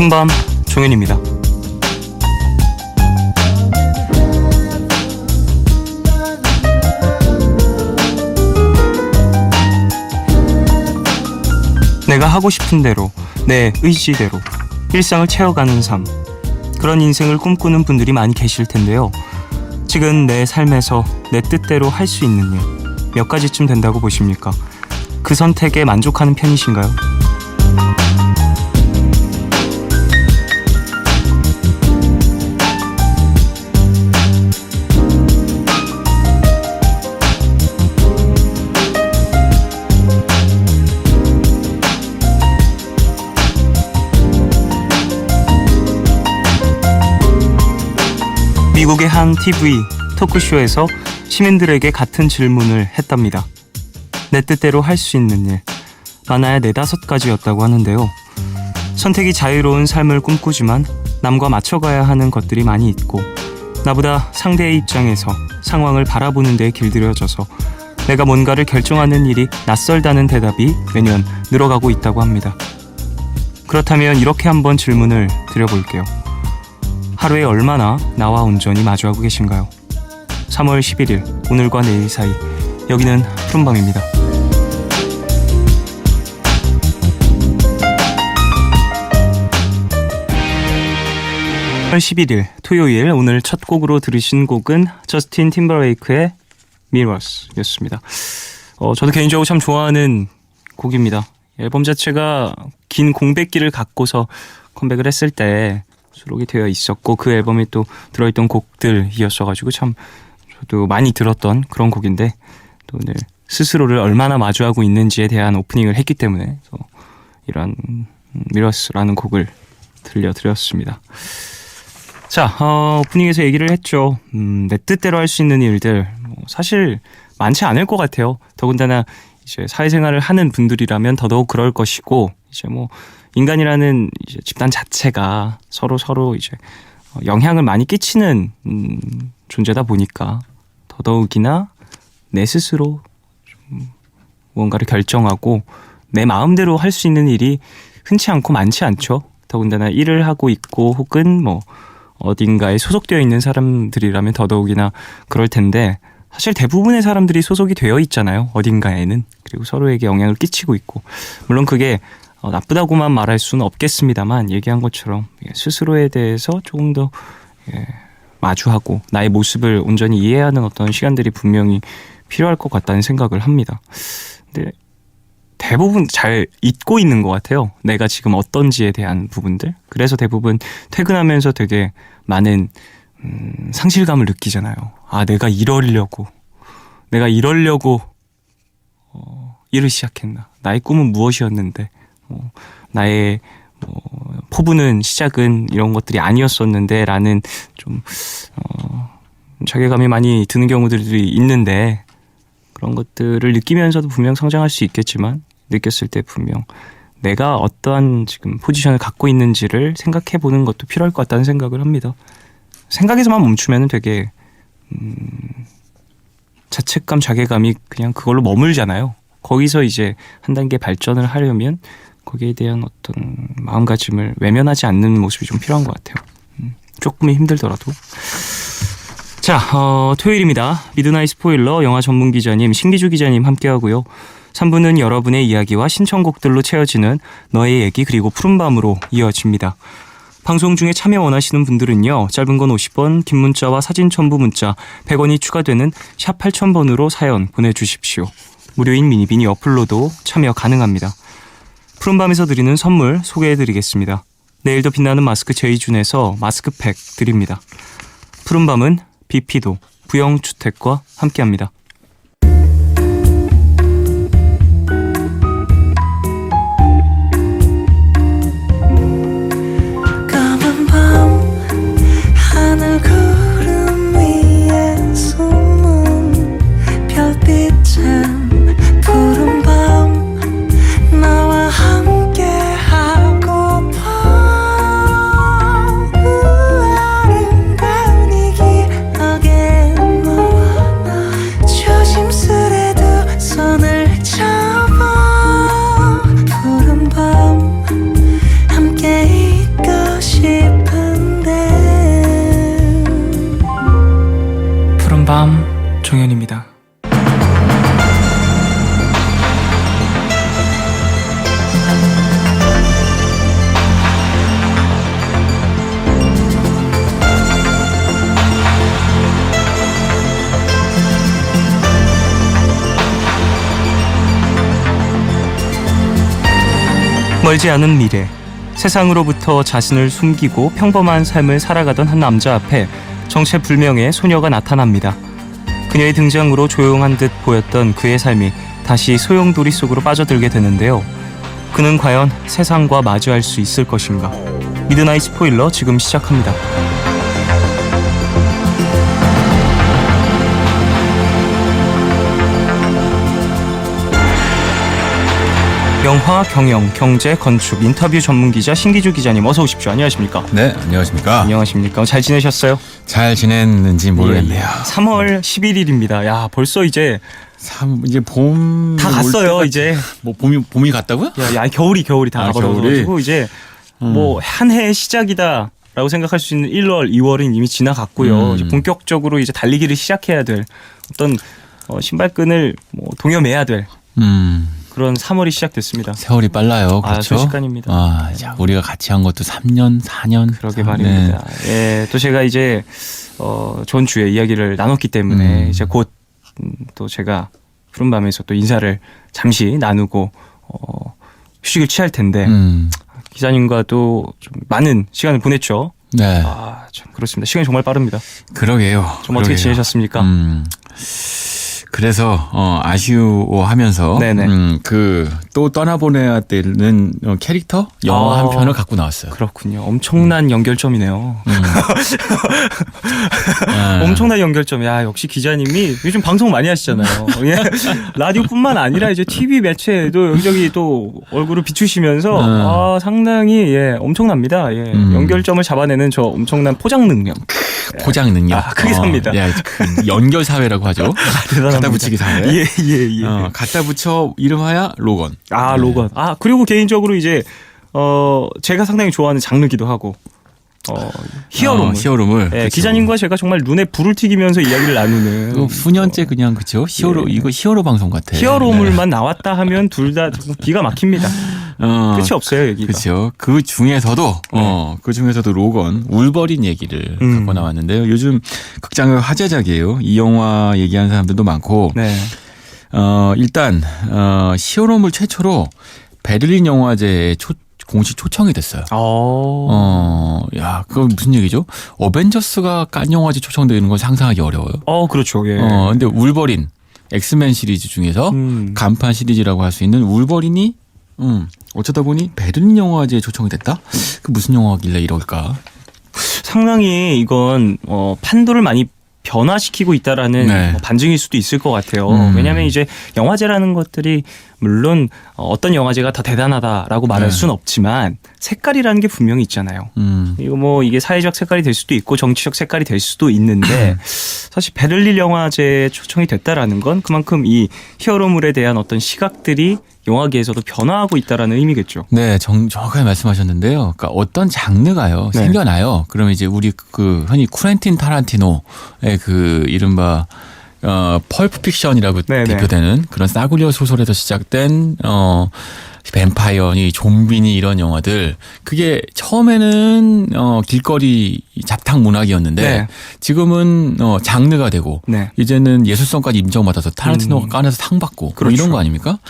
푸른밤 종현입니다. 내가 하고 싶은 대로, 내 의지대로 일상을 채워가는 삶, 그런 인생을 꿈꾸는 분들이 많이 계실 텐데요. 지금 내 삶에서 내 뜻대로 할 수 있는 일 몇 가지쯤 된다고 보십니까? 그 선택에 만족하는 편이신가요? 미국의 한 TV 토크쇼에서 시민들에게 같은 질문을 했답니다. 내 뜻대로 할 수 있는 일, 많아야 4-5가지였다고 하는데요. 선택이 자유로운 삶을 꿈꾸지만 남과 맞춰가야 하는 것들이 많이 있고, 나보다 상대의 입장에서 상황을 바라보는 데 길들여져서 내가 뭔가를 결정하는 일이 낯설다는 대답이 매년 늘어가고 있다고 합니다. 그렇다면 이렇게 한번 질문을 드려볼게요. 하루에 얼마나 나와 온전히 마주하고 계신가요? 3월 11일, 오늘과 내일 사이, 여기는 푸른밤입니다. 3월 11일, 토요일, 오늘 첫 곡으로 들으신 곡은 저스틴 팀버레이크의 Mirrors 였습니다. 저도 개인적으로 참 좋아하는 곡입니다. 앨범 자체가 긴 공백기를 갖고서 컴백을 했을 때 수록이 되어 있었고, 그 앨범에 또 들어있던 곡들이었어가지고 참 저도 많이 들었던 그런 곡인데, 또 오늘 스스로를 얼마나 마주하고 있는지에 대한 오프닝을 했기 때문에 이런 미러스라는 곡을 들려드렸습니다. 자, 오프닝에서 얘기를 했죠. 내 뜻대로 할 수 있는 일들 사실 많지 않을 것 같아요. 더군다나 이제 사회생활을 하는 분들이라면 더더욱 그럴 것이고, 이제 인간이라는 이제 집단 자체가 서로 이제 영향을 많이 끼치는 존재다 보니까 더더욱이나 내 스스로 좀 무언가를 결정하고 내 마음대로 할 수 있는 일이 흔치 않고 많지 않죠. 더군다나 일을 하고 있고 혹은 어딘가에 소속되어 있는 사람들이라면 더더욱이나 그럴 텐데, 사실 대부분의 사람들이 소속이 되어 있잖아요. 어딘가에는. 그리고 서로에게 영향을 끼치고 있고, 물론 그게 나쁘다고만 말할 수는 없겠습니다만, 얘기한 것처럼 스스로에 대해서 조금 더 마주하고 나의 모습을 온전히 이해하는 어떤 시간들이 분명히 필요할 것 같다는 생각을 합니다. 근데 대부분 잘 잊고 있는 것 같아요. 내가 지금 어떤지에 대한 부분들. 그래서 대부분 퇴근하면서 되게 많은 상실감을 느끼잖아요. 아, 내가 이러려고 일을 시작했나. 나의 꿈은 무엇이었는데, 나의 포부는 시작은 이런 것들이 아니었었는데 라는 좀 자괴감이 많이 드는 경우들이 있는데, 그런 것들을 느끼면서도 분명 성장할 수 있겠지만, 느꼈을 때 분명 내가 어떠한 지금 포지션을 갖고 있는지를 생각해 보는 것도 필요할 것 같다는 생각을 합니다. 생각에서만 멈추면 되게 자책감, 자괴감이 그냥 그걸로 머물잖아요. 거기서 이제 한 단계 발전을 하려면 거기에 대한 어떤 마음가짐을 외면하지 않는 모습이 좀 필요한 것 같아요. 조금은 힘들더라도. 자, 토요일입니다. 미드나잇 스포일러 영화 전문 기자님 신기주 기자님 함께하고요. 3부는 여러분의 이야기와 신청곡들로 채워지는 너의 얘기 그리고 푸른밤으로 이어집니다. 방송 중에 참여 원하시는 분들은요, 짧은 건 50원, 긴 문자와 사진 첨부 문자 100원이 추가되는 샵 8000번으로 사연 보내주십시오. 무료인 미니비니 어플로도 참여 가능합니다. 푸른밤에서 드리는 선물 소개해드리겠습니다. 내일도 빛나는 마스크 제이준에서 마스크팩 드립니다. 푸른밤은 비피도 부영주택과 함께합니다. 정현입니다. 멀지 않은 미래, 세상으로부터 자신을 숨기고 평범한 삶을 살아가던 한 남자 앞에 정체불명의 소녀가 나타납니다. 그녀의 등장으로 조용한 듯 보였던 그의 삶이 다시 소용돌이 속으로 빠져들게 되는데요. 그는 과연 세상과 마주할 수 있을 것인가? 미드나잇 스포일러 지금 시작합니다. 영화, 경영, 경제, 건축, 인터뷰 전문 기자 신기주 기자님 어서 오십시오. 안녕하십니까? 네, 안녕하십니까? 안녕하십니까? 잘 지내셨어요? 잘 지냈는지 모르겠네요. 3월 11일입니다. 야, 벌써 이제 이제 봄 다 갔어요. 이제 뭐 봄이 갔다고요? 야, 겨울이 다 가버려가지고 이제 뭐 한 해의 시작이다라고 생각할 수 있는 1월, 2월은 이미 지나갔고요. 이제 본격적으로 이제 달리기를 시작해야 될 어떤 신발끈을 뭐 동여매야 될 그런 3월이 시작됐습니다. 세월이 빨라요. 그렇죠? 순식간입니다. 자, 우리가 같이 한 것도 3년, 4년. 그러게 말입니다. 네. 예, 또 제가 이제 전 주에 이야기를 나눴기 때문에 이제 곧 또 제가 푸른밤에서 또 인사를 잠시 나누고 휴식을 취할 텐데 기자님과도 좀 많은 시간을 보냈죠. 네. 참 그렇습니다. 시간이 정말 빠릅니다. 그러게요. 좀 어떻게 지내셨습니까? 그래서 아쉬워하면서 또 떠나보내야 되는 캐릭터 영화 한 편을 갖고 나왔어요. 그렇군요. 엄청난 연결점이네요. 엄청난 연결점. 야, 역시 기자님이 요즘 방송 많이 하시잖아요. 예. 라디오뿐만 아니라 이제 TV 매체에도 여기저기 또 얼굴을 비추시면서 상당히 엄청납니다. 예. 연결점을 잡아내는 저 엄청난 포장 능력. 포장 능력. 크게 삽니다. 그 연결 사회라고 하죠. 갖다 붙이기 사회. 예. 갖다 붙여 이름하여 로건. 로건. 그리고 개인적으로 이제 제가 상당히 좋아하는 장르기도 하고 히어로물. 예, 기자님과 제가 정말 눈에 불을 튀기면서 이야기를 나누는 수년째 그냥 그렇죠. 이거 히어로 방송 같아요. 히어로물만 나왔다 하면 둘 다 기가 막힙니다. 끝이 없어요, 얘기가. 그렇죠. 그 중에서도 로건 울버린 얘기를 갖고 나왔는데요. 요즘 극장의 화제작이에요. 이 영화 얘기하는 사람들도 많고. 네. 일단 히어로물 최초로 베를린 영화제에 공식 초청이 됐어요. 그건 무슨 얘기죠? 어벤져스가 칸 영화제 초청되는 건 상상하기 어려워요. 그렇죠. 예. 근데 울버린 엑스맨 시리즈 중에서 간판 시리즈라고 할 수 있는 울버린이 어쩌다 보니 베를린 영화제에 초청이 됐다? 그 무슨 영화길래 이럴까? 상당히 이건 판도를 많이 변화시키고 있다라는 반증일 수도 있을 것 같아요. 왜냐하면 이제 영화제라는 것들이 물론 어떤 영화제가 더 대단하다라고 말할 수는 없지만 색깔이라는 게 분명히 있잖아요. 이게 사회적 색깔이 될 수도 있고 정치적 색깔이 될 수도 있는데 사실 베를린 영화제에 초청이 됐다라는 건 그만큼 이 히어로물에 대한 어떤 시각들이 영화계에서도 변화하고 있다라는 의미겠죠. 네, 정확하게 말씀하셨는데요. 그러니까 어떤 장르가요 생겨나요. 그러면 이제 우리 흔히 쿠엔틴 타란티노의 이른바 펄프 픽션이라고 대표되는 그런 싸구려 소설에서 시작된 뱀파이어니 좀비니 이런 영화들 그게 처음에는 길거리 잡탕 문학이었는데 지금은 장르가 되고 이제는 예술성까지 인정받아서 타란티노가 칸에서 상 받고 그렇죠. 이런 거 아닙니까?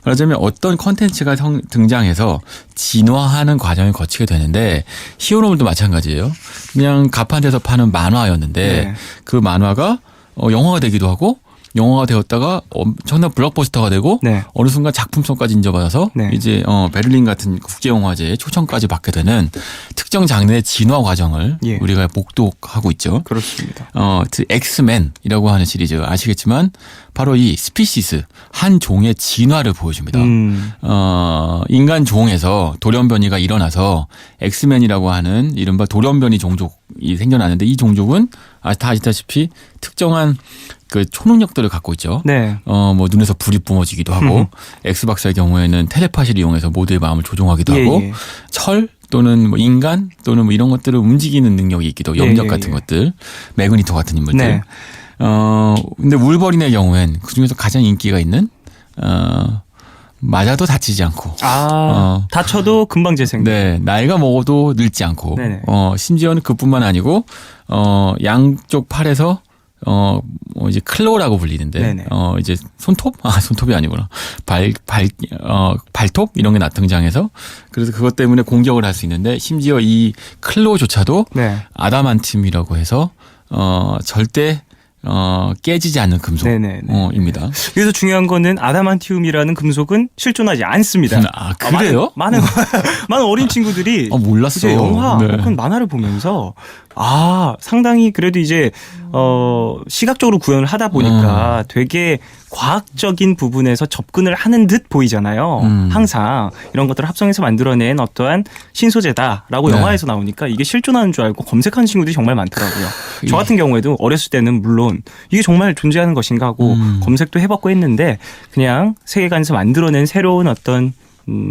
말하자면 어떤 컨텐츠가 등장해서 진화하는 과정을 거치게 되는데 히어로물도 마찬가지예요. 그냥 가판에서 파는 만화였는데 그 만화가 영화가 되기도 하고 영화가 되었다가 엄청난 블록버스터가 되고 어느 순간 작품성까지 인정받아서 이제 베를린 같은 국제영화제에 초청까지 받게 되는 특정 장르의 진화 과정을 우리가 목도하고 있죠. 그렇습니다. 엑스맨이라고 하는 시리즈 아시겠지만 바로 이 스피시스 한 종의 진화를 보여줍니다. 인간 종에서 돌연변이가 일어나서 엑스맨이라고 하는 이른바 돌연변이 종족이 생겨나는데 이 종족은 다 아시다시피 특정한 그 초능력들을 갖고 있죠. 뭐 눈에서 불이 뿜어지기도 하고 엑스 박사의 경우에는 텔레파시를 이용해서 모두의 마음을 조종하기도 하고 철 또는 뭐 인간 또는 뭐 이런 것들을 움직이는 능력이 있기도 염력 같은 것들 매그니토 같은 인물들 근데 울버린의 경우엔 그중에서 가장 인기가 있는 맞아도 다치지 않고. 다쳐도 금방 재생. 네, 나이가 먹어도 늙지 않고. 네네. 심지어는 그뿐만 아니고 양쪽 팔에서 이제 클로라고 불리는데, 네네. 이제 손톱? 손톱이 아니구나. 발톱? 이런 게 등장해서, 그래서 그것 때문에 공격을 할 수 있는데, 심지어 이 클로조차도 네. 아담한튬이라고 해서, 절대, 깨지지 않는 금속입니다. 그래서 중요한 거는 아담한티움이라는 금속은 실존하지 않습니다. 그래요? 많은 어린 친구들이 몰랐어. 이제 영화 네. 혹은 만화를 보면서 상당히 그래도 이제 시각적으로 구현을 하다 보니까 되게 과학적인 부분에서 접근을 하는 듯 보이잖아요. 항상 이런 것들을 합성해서 만들어낸 어떠한 신소재다라고 네. 영화에서 나오니까 이게 실존하는 줄 알고 검색하는 친구들이 정말 많더라고요. 저 같은 경우에도 어렸을 때는 물론 이게 정말 존재하는 것인가 하고 검색도 해봤고 했는데 그냥 세계관에서 만들어낸 새로운 어떤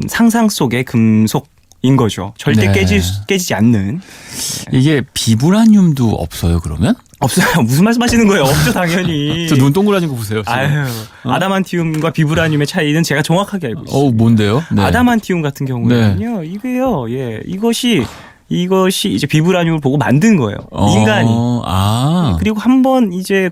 상상 속의 금속인 거죠. 절대 네. 깨지지 않는. 이게 비브라늄도 없어요, 그러면? 없어요. 무슨 말씀하시는 거예요? 없죠, 당연히. 저 눈 동그라진 거 보세요. 지금. 아담한티움과 비브라늄의 차이는 제가 정확하게 알고 있어요. 뭔데요? 네. 아담한티움 같은 경우는요, 이게요, 이것이 이제 비브라늄을 보고 만든 거예요. 인간이. 그리고 한번 이제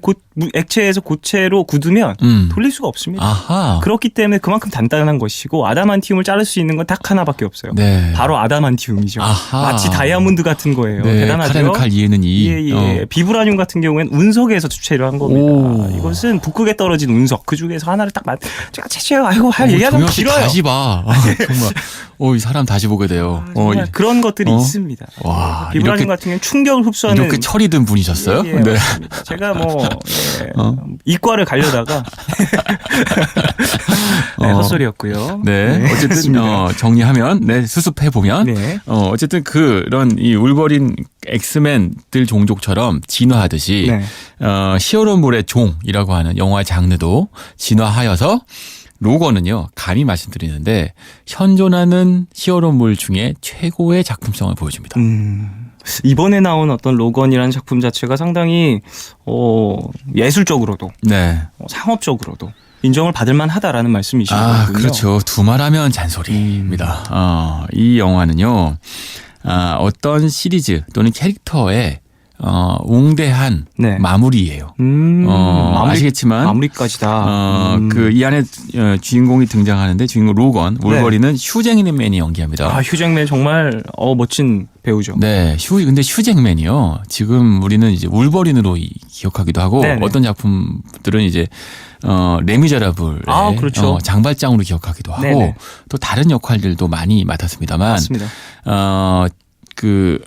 액체에서 고체로 굳으면 돌릴 수가 없습니다. 아하. 그렇기 때문에 그만큼 단단한 것이고 아담한티움을 자를 수 있는 건 딱 하나밖에 없어요. 네. 바로 아담한티움이죠. 아하. 마치 다이아몬드 같은 거예요. 네, 대단하죠. 칼에는 칼, 이에는 이. 예. 비브라늄 같은 경우에는 운석에서 주체를 한 겁니다. 이것은 북극에 떨어진 운석. 그 중에서 하나를 딱 제가 얘기하면 길어요. 다시 봐. 정말. 이 사람 다시 보게 돼요. 정말 그런 것들이 있습니다. 와, 비브라늄 같은 경우는 충격을 흡수하는 이렇게 철이 든 분이셨어요? 네. 맞습니다. 제가 이과를 가려다가 헛소리였고요. 네. 어쨌든 정리하면 수습해 보면 어쨌든 그런 이 울버린 엑스맨들 종족처럼 진화하듯이 히어로물의 종이라고 하는 영화의 장르도 진화하여서 로건은요, 감히 말씀드리는데 현존하는 히어로물 중에 최고의 작품성을 보여줍니다. 이번에 나온 어떤 로건이라는 작품 자체가 상당히 예술적으로도 상업적으로도 인정을 받을 만하다라는 말씀이신 거군요. 그렇죠. 두말하면 잔소리입니다. 이 영화는요, 어떤 시리즈 또는 캐릭터의 웅대한 마무리예요. 아시겠지만 마무리까지다. 이 안에 주인공이 등장하는데 주인공 로건 울버린은 휴잭맨이 연기합니다. 휴잭맨 정말 멋진 배우죠. 네, 근데 휴잭맨이요. 지금 우리는 이제 울버린으로 기억하기도 하고 어떤 작품들은 이제 레미제라블의 그렇죠. 장발장으로 기억하기도 하고 또 다른 역할들도 많이 맡았습니다만 맞습니다.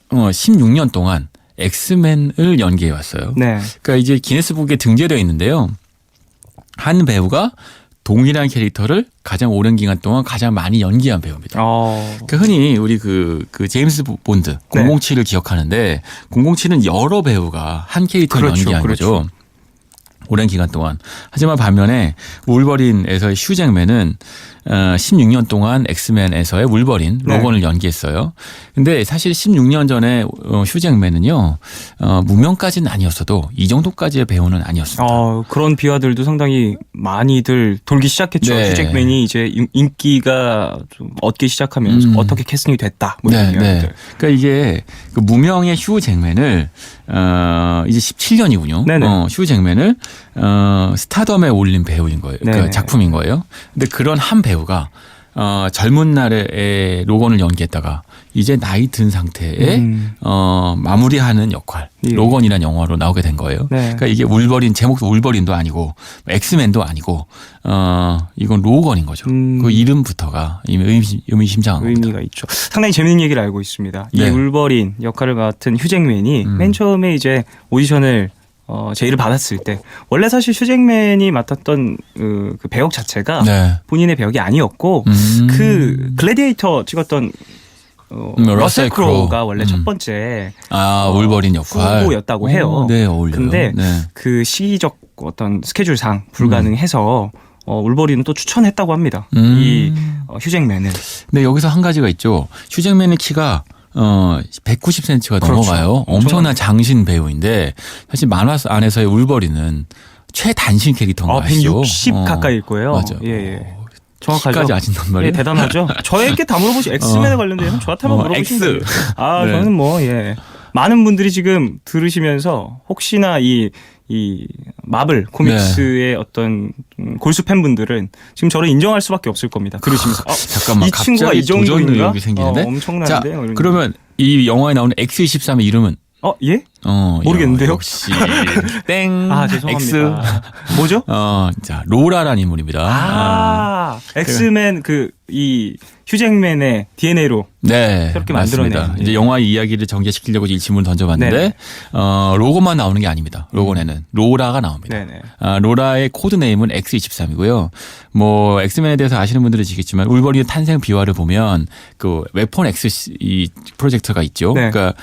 16년 동안 엑스맨을 연기해 왔어요. 그러니까 이제 기네스북에 등재되어 있는데요. 한 배우가 동일한 캐릭터를 가장 오랜 기간 동안 가장 많이 연기한 배우입니다. 그러니까 흔히 우리 그 제임스 본드 007을 기억하는데 007은 여러 배우가 한 캐릭터를 연기한 거죠. 오랜 기간 동안. 하지만 반면에 울버린에서의 휴잭맨은 16년 동안 엑스맨에서의 울버린 로건을 연기했어요. 근데 사실 16년 전에 휴잭맨은요. 무명까지는 아니었어도 이 정도까지의 배우는 아니었습니다. 그런 비화들도 상당히 많이들 돌기 시작했죠. 휴잭맨이 이제 인기가 좀 얻기 시작하면서 어떻게 캐스팅이 됐다. 그러니까 이게 그 무명의 휴잭맨을 이제 17년이군요. 휴잭맨을 스타덤에 올린 배우인 거예요. 그러니까 작품인 거예요. 근데 그런 한 배우가 젊은 날에 로건을 연기했다가 이제 나이 든 상태에 마무리하는 역할 로건이라는 영화로 나오게 된 거예요. 그러니까 이게 울버린 제목도 울버린도 아니고 엑스맨도 아니고 이건 로건인 거죠. 그 이름부터가 의미심장한 겁니다. 의미가 있죠. 상당히 재밌는 얘기를 알고 있습니다. 이 울버린 역할을 맡은 휴잭맨이 맨 처음에 이제 오디션을 제의를 받았을 때 원래 사실 휴잭맨이 맡았던 그 배역 자체가 본인의 배역이 아니었고 그 글래디에이터 찍었던 러셀 크로우가 원래 첫 번째 울버린 역할 후보였다고 해요. 어울려요. 근데 그 시기적 어떤 스케줄상 불가능해서 울버린은 또 추천했다고 합니다. 이 휴잭맨을. 근데 여기서 한 가지가 있죠. 휴잭맨의 키가 190cm가 그렇죠. 넘어가요. 엄청난 장신 배우인데 사실 만화 안에서의 울버린은 최단신 캐릭터인 거 아시죠? 160 가까이일 거예요. 맞아. 예. 정확하죠. 키까지 아신단 말이에요. 예, 대단하죠. 저에게 다 물어보시 엑스맨에 관련돼서 저한테 한번 물어보시면 돼요. 네. 저는 뭐 많은 분들이 지금 들으시면서 혹시나 이 마블 코믹스의 어떤 골수 팬분들은 지금 저를 인정할 수밖에 없을 겁니다. 들으시면서 잠깐만 이 친구가 이 도전 정도인가? 의욕이 생기는데. 엄청난데요. 자, 그러면 이 영화에 나오는 X23의 이름은 예? 모르겠는데요. 역시 땡. 죄송합니다. X. 뭐죠? 자, 로라라는 인물입니다. 엑스맨 이 휴잭맨의 DNA로 네, 새롭게 맞습니다. 만들어낸. 이제 영화 이야기를 전개시키려고 이 질문을 던져봤는데 네네. 로고만 나오는 게 아닙니다. 로고에는 로라가 나옵니다. 네네. 로라의 코드 네임은 X23이고요. 뭐 엑스맨에 대해서 아시는 분들은 아시겠지만 울버린의 탄생 비화를 보면 그 웨폰 X 이 프로젝트가 있죠. 네. 그러니까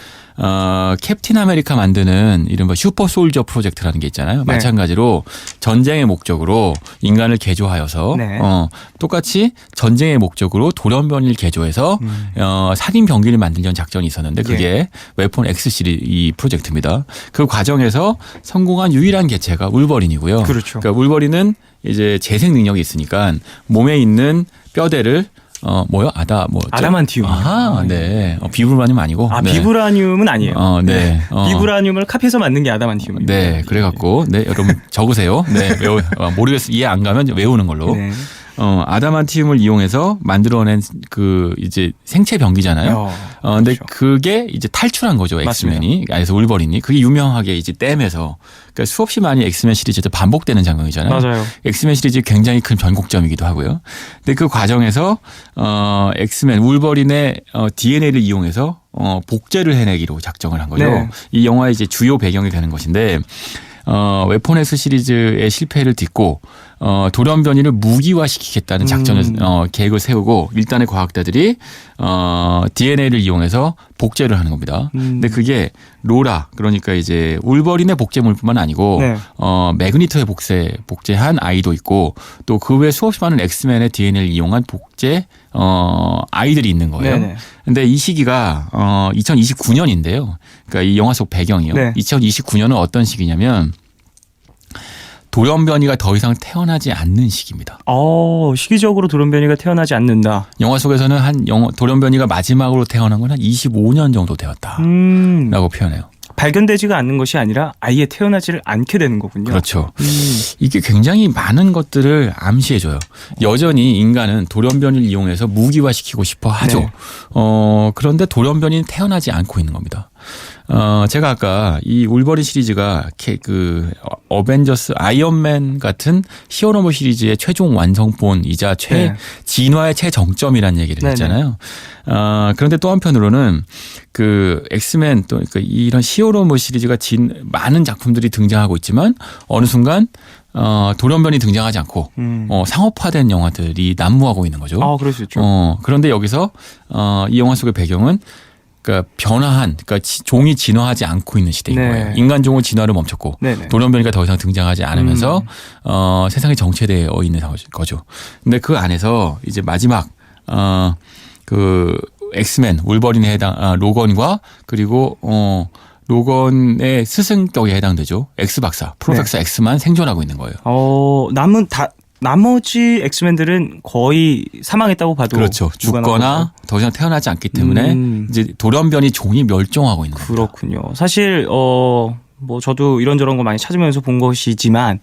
캡틴 아메리카 만드는 이른바 슈퍼 솔저 프로젝트라는 게 있잖아요. 네. 마찬가지로 전쟁의 목적으로 인간을 개조하여서 네. 똑같이 전쟁의 목적으로 돌연변이를 개조해서 살인 병기를 만들려는 작전이 있었는데 그게 웨폰 X 시리즈 이 프로젝트입니다. 그 과정에서 성공한 유일한 개체가 울버린이고요. 그렇죠. 그러니까 울버린은 이제 재생 능력이 있으니까 몸에 있는 뼈대를 아다만티움. 네. 비브라늄 아니고. 네. 비브라늄은 아니에요. 네. 비브라늄을 카피해서 만든 게 아다만티움입니다. 네. 그래갖고, 여러분 적으세요. 네. 모르겠어요. 이해 안 가면 외우는 걸로. 네. 아다만티움을 이용해서 만들어낸 이제 생체 병기잖아요. 근데 그렇죠. 그게 이제 탈출한 거죠. 엑스맨이. 그래서 울버린이. 그게 유명하게 이제 댐에서. 그러니까 수없이 많이 엑스맨 시리즈에서 반복되는 장면이잖아요. 맞아요. 엑스맨 시리즈 굉장히 큰 변곡점이기도 하고요. 근데 그 과정에서, 엑스맨, 울버린의 DNA를 이용해서, 복제를 해내기로 작정을 한 거죠. 네. 이 영화의 이제 주요 배경이 되는 것인데, 웨폰 X 시리즈의 실패를 딛고 돌연변이를 무기화시키겠다는 작전을 계획을 세우고 일단의 과학자들이 DNA를 이용해서 복제를 하는 겁니다. 근데 그게 로라 그러니까 이제 울버린의 복제물뿐만 아니고 네. 매그니터의 복제한 아이도 있고 또 그 외 수없이 많은 엑스맨의 DNA를 이용한 복제 아이들이 있는 거예요. 네네. 근데 이 시기가 2029년인데요. 그러니까 이 영화 속 배경이요. 네. 2029년은 어떤 시기냐면 돌연변이가 더 이상 태어나지 않는 시기입니다. 시기적으로 돌연변이가 태어나지 않는다. 영화 속에서는 돌연변이가 마지막으로 태어난 건 한 25년 정도 되었다라고 표현해요. 발견되지가 않는 것이 아니라 아예 태어나지를 않게 되는 거군요. 그렇죠. 이게 굉장히 많은 것들을 암시해줘요. 여전히 인간은 돌연변이를 이용해서 무기화시키고 싶어 하죠. 네. 그런데 돌연변이는 태어나지 않고 있는 겁니다. 제가 아까 이 울버린 시리즈가 어벤져스 아이언맨 같은 히어로물 시리즈의 최종 완성본이자 진화의 최정점이라는 얘기를 했잖아요. 그런데 또 한편으로는 엑스맨 또 이런 히어로물 시리즈가 많은 작품들이 등장하고 있지만 어느 순간 돌연변이 등장하지 않고 상업화된 영화들이 난무하고 있는 거죠. 그럴 수 있죠. 그런데 여기서 이 영화 속의 배경은 그러니까 종이 진화하지 않고 있는 시대인 거예요. 인간 종은 진화를 멈췄고 돌연변이가 더 이상 등장하지 않으면서 세상이 정체되어 있는 거죠. 근데 그 안에서 이제 마지막 엑스맨 울버린에 로건과 그리고 로건의 스승격에 해당되죠. 엑스 박사, 프로펙서 엑스만 생존하고 있는 거예요. 나머지 엑스맨들은 거의 사망했다고 봐도 그렇죠. 죽거나 더 이상 태어나지 않기 때문에 이제 돌연변이 종이 멸종하고 있는 거죠. 그렇군요. 사실 뭐 저도 이런저런 거 많이 찾으면서 본 것이지만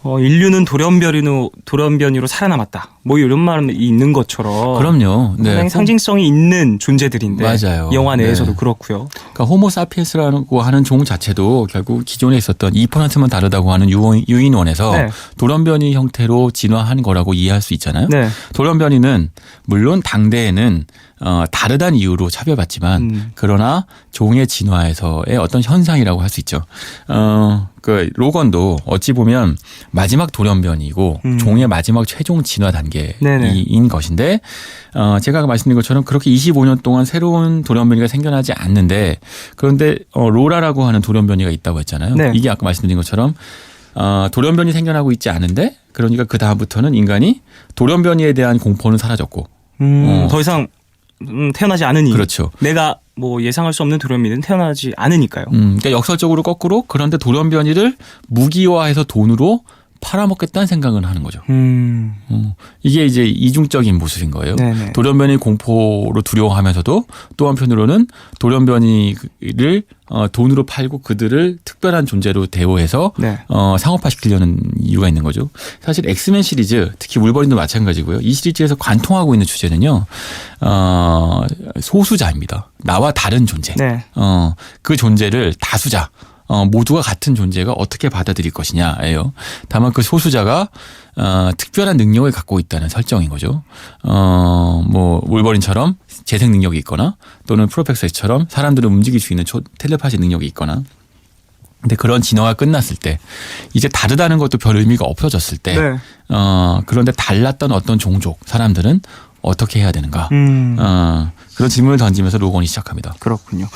인류는 돌연변이로 살아남았다. 뭐 이런 말이 있는 것처럼. 그럼요. 네. 굉장히 상징성이 있는 존재들인데. 맞아요. 영화 내에서도 그렇고요. 그러니까 호모사피엔스라고 하는 종 자체도 결국 기존에 있었던 2%만 다르다고 하는 유인원에서 돌연변이 형태로 진화한 거라고 이해할 수 있잖아요. 네. 돌연변이는 물론 당대에는 다르다는 이유로 차별받지만 그러나 종의 진화에서의 어떤 현상이라고 할 수 있죠. 로건도 어찌 보면 마지막 돌연변이고 종의 마지막 최종 진화 단계인 것인데 제가 말씀드린 것처럼 그렇게 25년 동안 새로운 돌연변이가 생겨나지 않는데 그런데 로라라고 하는 돌연변이가 있다고 했잖아요. 네. 이게 아까 말씀드린 것처럼 돌연변이 생겨나고 있지 않은데 그러니까 그 다음부터는 인간이 돌연변이에 대한 공포는 사라졌고 더 이상 태어나지 않으니. 그렇죠. 내가 뭐 예상할 수 없는 돌연변이는 태어나지 않으니까요. 그러니까 역설적으로 거꾸로 그런데 돌연변이를 무기화해서 돈으로 팔아먹겠다는 생각을 하는 거죠. 이게 이제 이중적인 모습인 거예요. 네네. 돌연변이 공포로 두려워하면서도 또 한편으로는 돌연변이를 돈으로 팔고 그들을 특별한 존재로 대우해서 네. 상업화시키려는 이유가 있는 거죠. 사실 엑스맨 시리즈, 특히 울버린도 마찬가지고요. 이 시리즈에서 관통하고 있는 주제는요. 소수자입니다. 나와 다른 존재. 네. 그 존재를 다수자. 모두가 같은 존재가 어떻게 받아들일 것이냐예요. 다만 그 소수자가 특별한 능력을 갖고 있다는 설정인 거죠. 뭐 울버린처럼 재생 능력이 있거나 또는 프로펙서처럼 사람들을 움직일 수 있는 텔레파시 능력이 있거나. 근데 그런 진화가 끝났을 때 이제 다르다는 것도 별 의미가 없어졌을 때 네. 그런데 달랐던 어떤 종족 사람들은 어떻게 해야 되는가. 그런 질문을 던지면서 로건이 시작합니다. 그렇군요.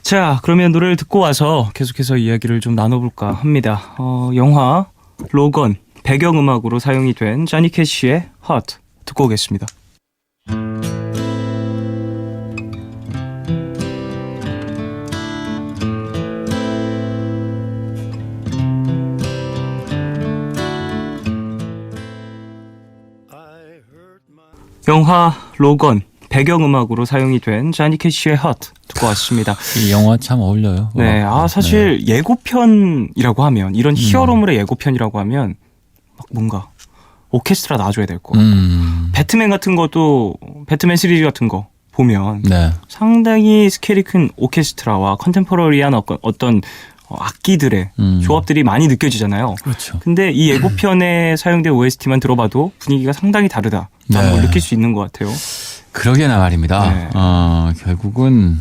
자, 그러면 노래를 듣고 와서 계속해서 이야기를 좀 나눠볼까 합니다. 영화 로건 배경음악으로 사용이 된 자니 캐시의 Hot 듣고 오겠습니다. 영화 로건 배경음악으로 사용이 된 자니 캐시의 Hot 듣고 왔습니다. 이 영화 참 어울려요. 네, 사실 예고편이라고 하면 이런 히어로물의 예고편이라고 하면 막 뭔가 오케스트라 놔줘야 될 거. 배트맨 같은 것도 배트맨 시리즈 같은 거 보면 네. 상당히 스케일이 큰 오케스트라와 컨템포러리한 어떤 악기들의 조합들이 많이 느껴지잖아요. 그렇죠. 근데 이 예고편에 사용된 OST만 들어봐도 분위기가 상당히 다르다. 라는 걸 느낄 수 있는 것 같아요. 그러게나 말입니다. 네. 결국은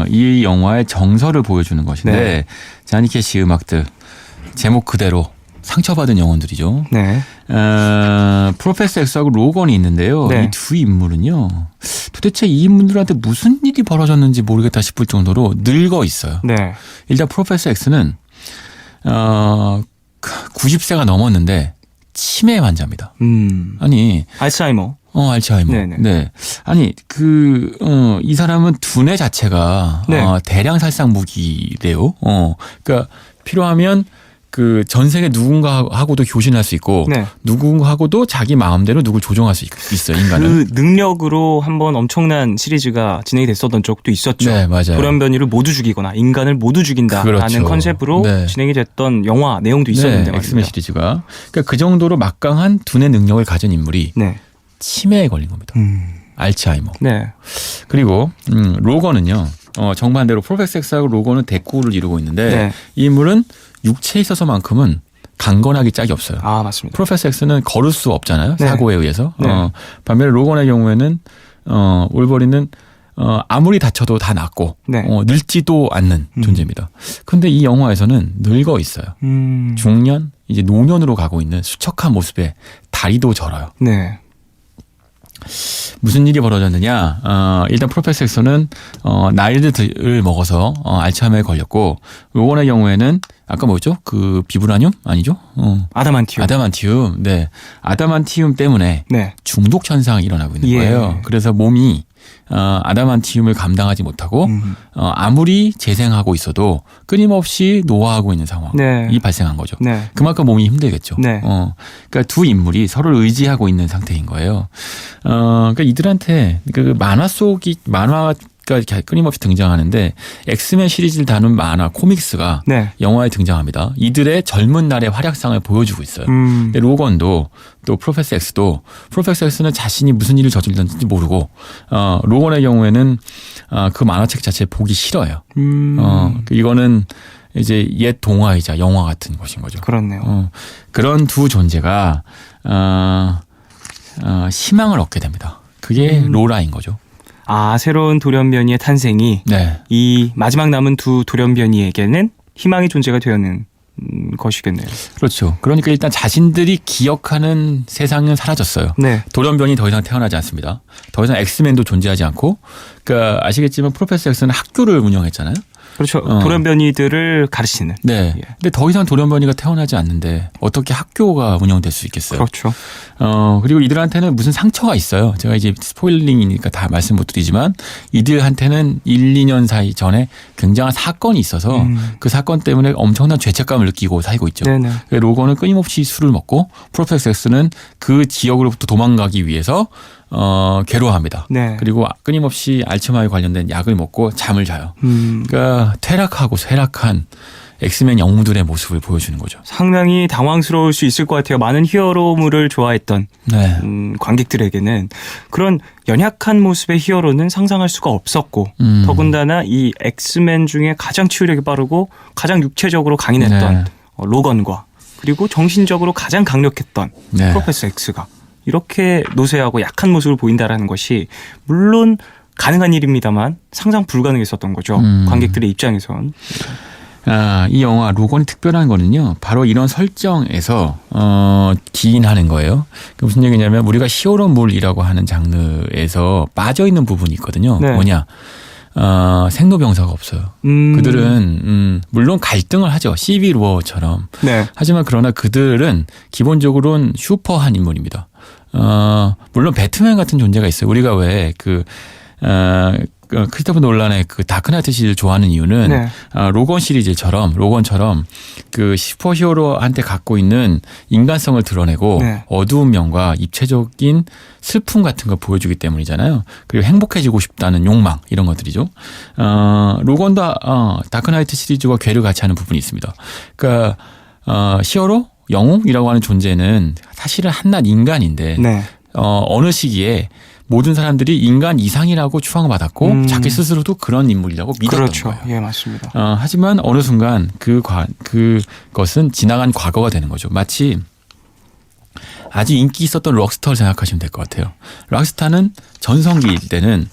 이 영화의 정서를 보여주는 것인데 네. 자니 캐시 음악들 제목 그대로 상처받은 영혼들이죠. 네. 프로페서 엑스하고 로건이 있는데요. 네. 이 두 인물은요. 도대체 이 인물들한테 무슨 일이 벌어졌는지 모르겠다 싶을 정도로 늙어 있어요. 네. 일단 프로페서 엑스는 90세가 넘었는데 치매 환자입니다. 아니 알츠하이머. 알츠하이머. 네네. 네. 아니 이 사람은 두뇌 자체가 네. 대량 살상 무기래요. 그러니까 필요하면 그 전 세계 누군가하고도 교신할 수 있고 네. 누군가하고도 자기 마음대로 누굴 조종할 수 있어요. 인간은. 그 능력으로 한번 엄청난 시리즈가 진행이 됐었던 적도 있었죠. 네, 맞아요. 돌연변이를 모두 죽이거나 인간을 모두 죽인다라는 그렇죠. 컨셉으로 네. 진행이 됐던 영화 내용도 있었는데 네, 엑스맨 시리즈가. 그러니까 그 정도로 막강한 두뇌 능력을 가진 인물이 네. 치매에 걸린 겁니다. 알츠하이머. 네. 그리고 로건은요. 정반대로 프로페서 엑스하고 로건은 대꾸를 이루고 있는데 네. 이 인물은 육체에 있어서만큼은 강건하기 짝이 없어요. 아, 맞습니다. 프로페서 엑스는 걸을 수 없잖아요. 네. 사고에 의해서. 네. 반면에 로건의 경우에는 울버린은 아무리 다쳐도 다 낫고 네. 늙지도 않는 존재입니다. 근데 이 영화에서는 늙어 있어요. 중년, 이제 노년으로 가고 있는 수척한 모습에 다리도 절어요. 네. 무슨 일이 벌어졌느냐? 일단 프로페서 엑스는 나이를 먹어서 알츠하이머에 걸렸고 로건의 경우에는 아까 뭐였죠? 그 비브라늄 아니죠? 아담한티움. 아담한티움. 네. 아담한티움 때문에 네. 중독 현상이 일어나고 있는 예. 거예요. 그래서 몸이 아담한티움을 감당하지 못하고 아무리 재생하고 있어도 끊임없이 노화하고 있는 상황이 네. 발생한 거죠. 네. 그만큼 몸이 힘들겠죠. 네. 그러니까 두 인물이 서로를 의지하고 있는 상태인 거예요. 그러니까 이들한테 그 만화가 끊임없이 등장하는데 엑스맨 시리즈를 다룬 만화 코믹스가 네. 영화에 등장합니다. 이들의 젊은 날의 활약상을 보여주고 있어요. 근데 로건도 또 프로페서 엑스도 프로페서 엑스는 자신이 무슨 일을 저질렀는지 모르고 로건의 경우에는 그 만화책 자체 보기 싫어요. 이거는 이제 옛 동화이자 영화 같은 것인 거죠. 그렇네요. 그런 두 존재가 희망을 얻게 됩니다. 그게 로라인 거죠. 아, 새로운 돌연변이의 탄생이 네. 이 마지막 남은 두 돌연변이에게는 희망의 존재가 되는 것이겠네요. 그렇죠. 그러니까 일단 자신들이 기억하는 세상은 사라졌어요. 네. 돌연변이 더 이상 태어나지 않습니다. 더 이상 엑스맨도 존재하지 않고, 그러니까 아시겠지만 프로페서 엑스는 학교를 운영했잖아요. 그렇죠. 돌연변이들을 가르치는. 네. 예. 근데 더 이상 돌연변이가 태어나지 않는데 어떻게 학교가 운영될 수 있겠어요? 그렇죠. 그리고 이들한테는 무슨 상처가 있어요. 제가 이제 스포일링이니까 다 말씀 못 드리지만 이들한테는 1, 2년 사이 전에 굉장한 사건이 있어서 그 사건 때문에 엄청난 죄책감을 느끼고 살고 있죠. 네네. 로건은 끊임없이 술을 먹고 프로페서 X는 그 지역으로부터 도망가기 위해서 괴로워합니다. 네. 그리고 끊임없이 알츠하이머에 관련된 약을 먹고 잠을 자요. 그러니까 퇴락하고 쇠락한 엑스맨 영웅들의 모습을 보여주는 거죠. 상당히 당황스러울 수 있을 것 같아요. 많은 히어로물을 좋아했던 네. 관객들에게는 그런 연약한 모습의 히어로는 상상할 수가 없었고 더군다나 이 엑스맨 중에 가장 치유력이 빠르고 가장 육체적으로 강인했던 네. 로건과 그리고 정신적으로 가장 강력했던 네. 프로페서 X가 이렇게 노쇠하고 약한 모습을 보인다라는 것이 물론 가능한 일입니다만 상상 불가능했었던 거죠. 관객들의 입장에선. 이 영화 로건이 특별한 거는요. 바로 이런 설정에서 기인하는 거예요. 그 무슨 얘기냐면 우리가 히어로물이라고 하는 장르에서 빠져있는 부분이 있거든요. 네. 뭐냐. 생로병사가 없어요. 그들은 물론 갈등을 하죠. 시빌 워처럼. 네. 하지만 그러나 그들은 기본적으로는 슈퍼한 인물입니다. 물론 배트맨 같은 존재가 있어요. 우리가 왜 크리스토퍼 놀란의 그 다크나이트 시리즈를 좋아하는 이유는 네. 로건처럼 그 슈퍼히어로한테 갖고 있는 인간성을 드러내고 네. 어두운 면과 입체적인 슬픔 같은 걸 보여주기 때문이잖아요. 그리고 행복해지고 싶다는 욕망 이런 것들이죠. 로건도 다크나이트 시리즈와 괴를 같이 하는 부분이 있습니다. 그러니까 히어로 영웅이라고 하는 존재는 사실은 한낱 인간인데 네. 어느 시기에 모든 사람들이 인간 이상이라고 추앙을 받았고 자기 스스로도 그런 인물이라고 믿었던 그렇죠. 거예요. 예, 맞습니다. 하지만 어느 순간 그것은 지나간 과거가 되는 거죠. 마치 아주 인기 있었던 록스타를 생각하시면 될 것 같아요. 록스타는 전성기일 때는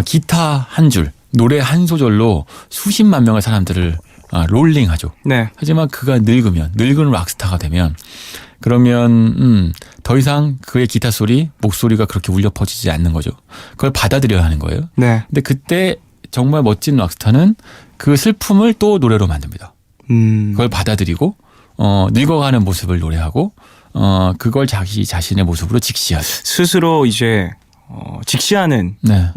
기타 한 줄, 노래 한 소절로 수십만 명의 사람들을 롤링하죠. 네. 하지만 그가 늙은 록스타가 되면 그러면 더 이상 그의 기타 소리, 목소리가 그렇게 울려 퍼지지 않는 거죠. 그걸 받아들여야 하는 거예요. 네. 근데 그때 정말 멋진 록스타는 그 슬픔을 또 노래로 만듭니다. 그걸 받아들이고 늙어가는 모습을 노래하고 그걸 자기 자신의 모습으로 직시하죠. 스스로 이제 직시하는 네.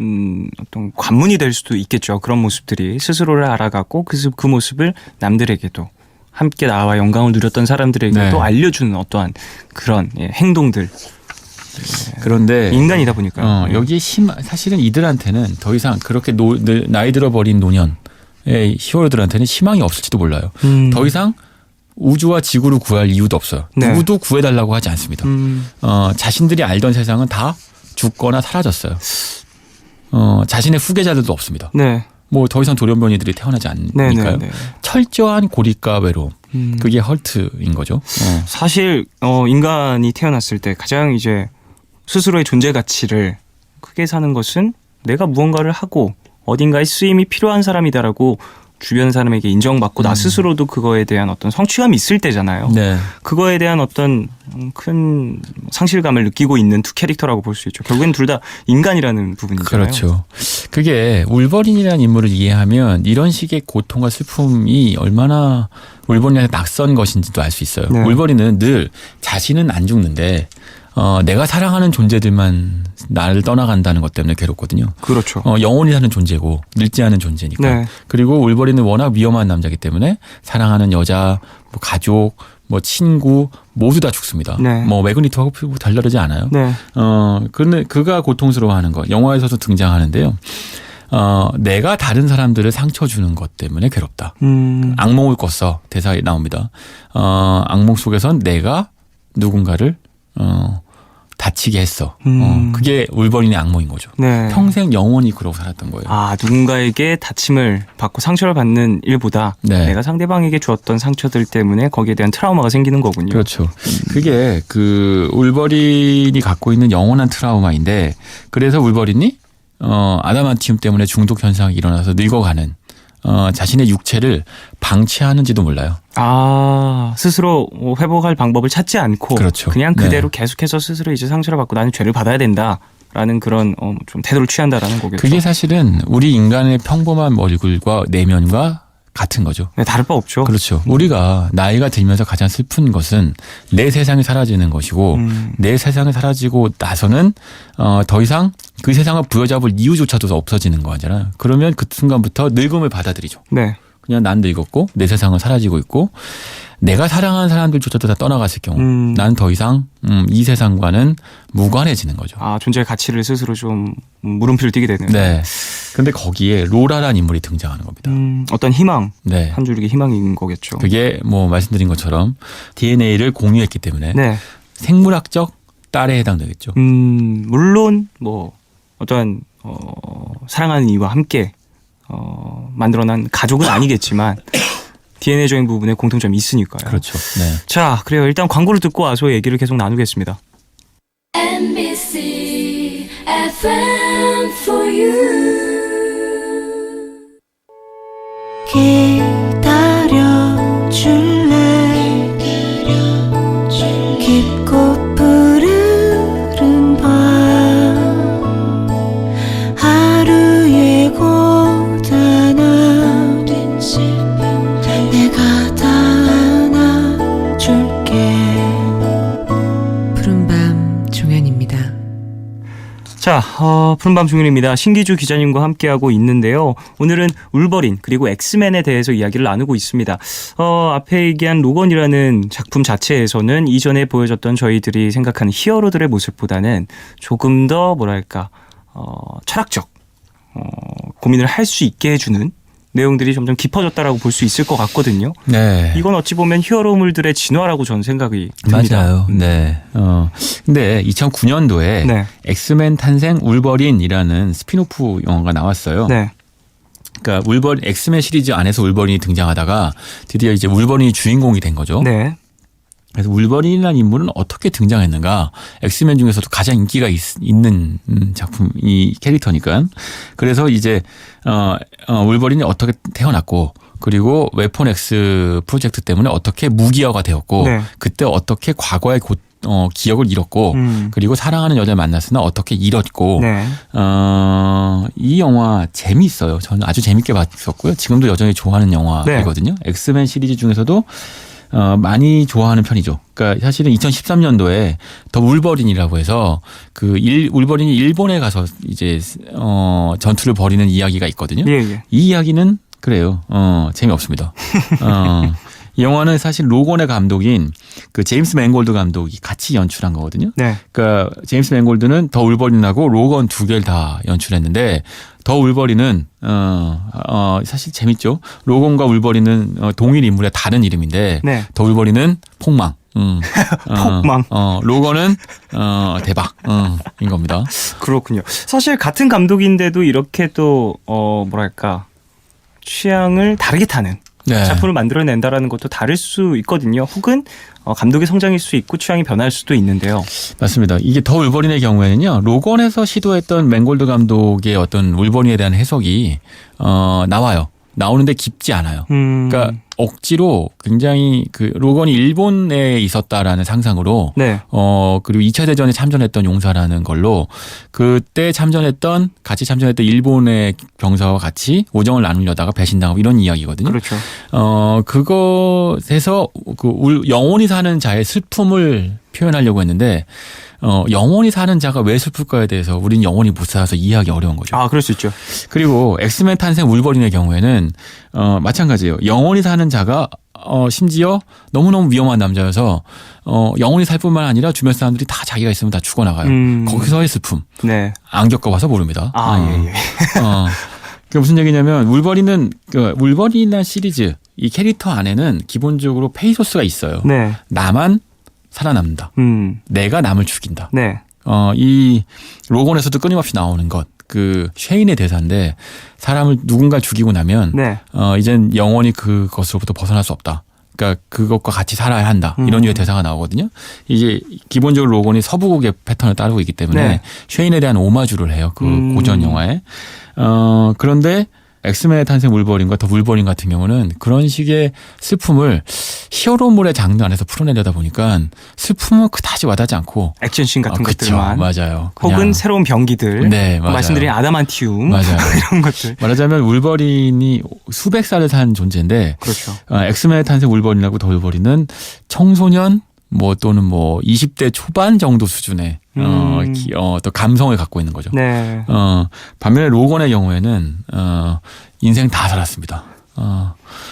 어떤 관문이 될 수도 있겠죠. 그런 모습들이 스스로를 알아가고 그 모습을 남들에게도 함께 나와 영광을 누렸던 사람들에게도 네. 알려주는 어떠한 그런 행동들. 그런데 인간이다 보니까 여기에 사실은 이들한테는 더 이상 그렇게 나이 들어버린 노년의 히어로들한테는 희망이 없을지도 몰라요. 더 이상 우주와 지구를 구할 이유도 없어요. 네. 누구도 구해달라고 하지 않습니다. 자신들이 알던 세상은 다 죽거나 사라졌어요. 자신의 후계자들도 없습니다. 네. 뭐 더 이상 돌연변이들이 태어나지 않으니까요. 네. 철저한 고립과 외로움. 그게 헐트인 거죠. 사실 인간이 태어났을 때 가장 이제 스스로의 존재 가치를 크게 사는 것은 내가 무언가를 하고 어딘가에 쓰임이 필요한 사람이다라고 주변 사람에게 인정받고 나 스스로도 그거에 대한 어떤 성취감이 있을 때잖아요. 네. 그거에 대한 어떤 큰 상실감을 느끼고 있는 두 캐릭터라고 볼 수 있죠. 결국엔 둘 다 인간이라는 부분이잖아요. 그렇죠. 그게 울버린이라는 인물을 이해하면 이런 식의 고통과 슬픔이 얼마나 울버린한테 낯선 것인지도 알 수 있어요. 네. 울버린은 늘 자신은 안 죽는데 내가 사랑하는 존재들만 나를 떠나간다는 것 때문에 괴롭거든요. 그렇죠. 영원히 사는 존재고 늙지 않은 존재니까. 네. 그리고 울버린은 워낙 위험한 남자이기 때문에 사랑하는 여자, 뭐 가족, 뭐 친구 모두 다 죽습니다. 네. 뭐 매그니토하고 달라르지 않아요. 네. 그런데 그가 고통스러워하는 거 영화에서도 등장하는데요. 내가 다른 사람들을 상처 주는 것 때문에 괴롭다. 악몽을 꿨어 대사에 나옵니다. 악몽 속에선 내가 누군가를 다치게 했어. 그게 울버린의 악몽인 거죠. 네. 평생 영원히 그러고 살았던 거예요. 누군가에게 다침을 받고 상처를 받는 일보다 네. 내가 상대방에게 주었던 상처들 때문에 거기에 대한 트라우마가 생기는 거군요. 그렇죠. 그게 그 울버린이 갖고 있는 영원한 트라우마인데 그래서 울버린이 아담한티움 때문에 중독 현상이 일어나서 늙어가는 자신의 육체를 방치하는지도 몰라요. 스스로 회복할 방법을 찾지 않고 그렇죠. 그냥 네. 그대로 계속해서 스스로 이제 상처를 받고 나는 죄를 받아야 된다라고 라는 그런 좀 태도를 취한다라는 거겠죠. 그게 사실은 우리 인간의 평범한 얼굴과 내면과 같은 거죠. 네, 다를 바 없죠. 그렇죠. 우리가 나이가 들면서 가장 슬픈 것은 내 세상이 사라지는 것이고 내 세상이 사라지고 나서는 더 이상 그 세상을 부여잡을 이유조차도 없어지는 거잖아요. 그러면 그 순간부터 늙음을 받아들이죠. 네. 그냥 난 늙었고 내 세상은 사라지고 있고 내가 사랑하는 사람들조차도 다 떠나갔을 경우 난 더 이상 이 세상과는 무관해지는 거죠. 아, 존재의 가치를 스스로 좀 물음표를 띄게 되는. 네. 근데 거기에 로라라는 인물이 등장하는 겁니다. 어떤 희망, 네. 한 줄기 희망인 거겠죠. 그게 뭐 말씀드린 것처럼 DNA를 공유했기 때문에 네. 생물학적 딸에 해당되겠죠. 물론 뭐 어떤 사랑하는 이와 함께 만들어난 가족은 아니겠지만 DNA적인 부분에 공통점이 있으니까요. 그렇죠. 네. 자, 그래요. 일단 광고를 듣고 와서 얘기를 계속 나누겠습니다. MBC FM for you. 기다려줄래 깊고 푸르른 밤 하루의 고단함 내가 다 안아줄게. 푸른밤 종현입니다. 자, 푸른밤 중윤입니다. 신기주 기자님과 함께하고 있는데요. 오늘은 울버린 그리고 엑스맨에 대해서 이야기를 나누고 있습니다. 앞에 얘기한 로건이라는 작품 자체에서는 이전에 보여줬던 저희들이 생각하는 히어로들의 모습보다는 조금 더 뭐랄까 철학적 고민을 할 수 있게 해주는 내용들이 점점 깊어졌다라고 볼 수 있을 것 같거든요. 네. 이건 어찌 보면 히어로물들의 진화라고 저는 생각이 듭니다. 맞아요. 네. 근데 2009년도에 네. 엑스맨 탄생 울버린이라는 스피노프 영화가 나왔어요. 네. 그러니까 엑스맨 시리즈 안에서 울버린이 등장하다가 드디어 이제 울버린이 주인공이 된 거죠. 네. 그래서 울버린이라는 인물은 어떻게 등장했는가? 엑스맨 중에서도 가장 인기가 있는 작품 이 캐릭터니까. 그래서 이제 울버린이 어떻게 태어났고 그리고 웨폰 X 프로젝트 때문에 어떻게 무기화가 되었고 네. 그때 어떻게 과거의 기억을 잃었고 그리고 사랑하는 여자를 만났으나 어떻게 잃었고 네. 이 영화 재미있어요. 저는 아주 재밌게 봤었고요. 지금도 여전히 좋아하는 영화이거든요. 네. 엑스맨 시리즈 중에서도 많이 좋아하는 편이죠. 그러니까 사실은 2013년도에 더 울버린이라고 해서 울버린이 일본에 가서 이제 전투를 벌이는 이야기가 있거든요. 예, 예. 이 이야기는 그래요. 재미없습니다. 이 영화는 사실 로건의 감독인 그 제임스 맨골드 감독이 같이 연출한 거거든요. 네. 그러니까 제임스 맨골드는 더 울버린하고 로건 두 개를 다 연출했는데 더 울버린은 사실 재밌죠. 로건과 울버린은 동일 인물의 다른 이름인데 네. 더 울버린은 폭망. 폭망. 로건은 대박인 겁니다. 그렇군요. 사실 같은 감독인데도 이렇게 또 뭐랄까 취향을 다르게 타는 네. 작품을 만들어낸다라는 것도 다를 수 있거든요. 혹은 감독의 성장일 수 있고 취향이 변할 수도 있는데요. 맞습니다. 이게 더 울버린의 경우에는요. 로건에서 시도했던 맨골드 감독의 어떤 울버린에 대한 해석이 나와요. 나오는데 깊지 않아요. 그러니까 억지로 굉장히 로건이 일본에 있었다라는 상상으로 네. 그리고 2차 대전에 참전했던 용사라는 걸로 그때 같이 참전했던 일본의 병사와 같이 오정을 나누려다가 배신당하고 이런 이야기거든요. 그렇죠. 그것에서 영원히 사는 자의 슬픔을 표현하려고 했는데 영원히 사는 자가 왜 슬플까에 대해서 우린 영원히 못 살아서 이해하기 어려운 거죠. 아, 그럴 수 있죠. 그리고 엑스맨 탄생 울버린의 경우에는 마찬가지예요. 영원히 사는 자가 심지어 너무너무 위험한 남자여서 영원히 살 뿐만 아니라 주변 사람들이 다 자기가 있으면 다 죽어나가요. 거기서의 슬픔. 네. 안 겪어봐서 모릅니다. 예. 그게 무슨 얘기냐면 울버린이나 시리즈 이 캐릭터 안에는 기본적으로 페이소스가 있어요. 네. 나만 살아남는다. 내가 남을 죽인다. 네. 이 로건에서도 끊임없이 나오는 것. 쉐인의 대사인데 사람을 누군가 죽이고 나면 네. 이젠 영원히 그것으로부터 벗어날 수 없다. 그러니까 그것과 같이 살아야 한다. 이런 류의 대사가 나오거든요. 이제 기본적으로 로건이 서부국의 패턴을 따르고 있기 때문에 네. 쉐인에 대한 오마주를 해요. 고전 영화에. 그런데 엑스맨의 탄생 울버린과 더 울버린 같은 경우는 그런 식의 슬픔을 히어로물의 장르 안에서 풀어내려다 보니까 슬픔은 그다지 와닿지 않고 액션씬 같은 그쵸, 것들만 맞아요. 혹은 그냥 새로운 병기들 네, 맞아요. 말씀드린 아담한티움 맞아요. 이런 것들 말하자면 울버린이 수백 살을 산 존재인데 그렇죠. 엑스맨의 탄생 울버린하고 더 울버린은 청소년 또는 20대 초반 정도 수준의 또 감성을 갖고 있는 거죠. 네. 반면에 로건의 경우에는 인생 다 살았습니다.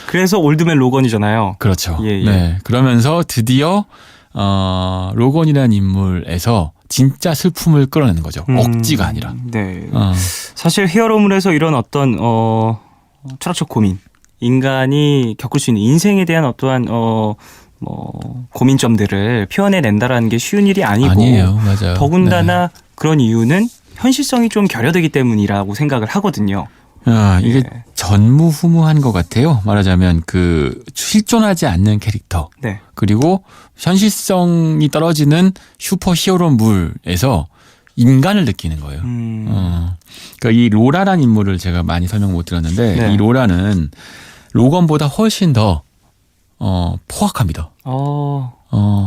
그래서 올드맨 로건이잖아요. 그렇죠. 예, 예. 네. 그러면서 드디어 로건이라는 인물에서 진짜 슬픔을 끌어내는 거죠. 억지가 아니라. 네. 사실 히어로물에서 이런 어떤 철학적 고민, 인간이 겪을 수 있는 인생에 대한 어떠한 고민점들을 표현해낸다라는 게 쉬운 일이 아니에요. 맞아요. 더군다나 네. 그런 이유는 현실성이 좀 결여되기 때문이라고 생각을 하거든요. 이게 예. 전무후무한 것 같아요. 말하자면 실존하지 않는 캐릭터. 네. 그리고 현실성이 떨어지는 슈퍼 히어로물에서 인간을 느끼는 거예요. 그러니까 이 로라라는 인물을 제가 많이 설명 못 드렸는데 네. 이 로라는 로건보다 훨씬 더 포악합니다.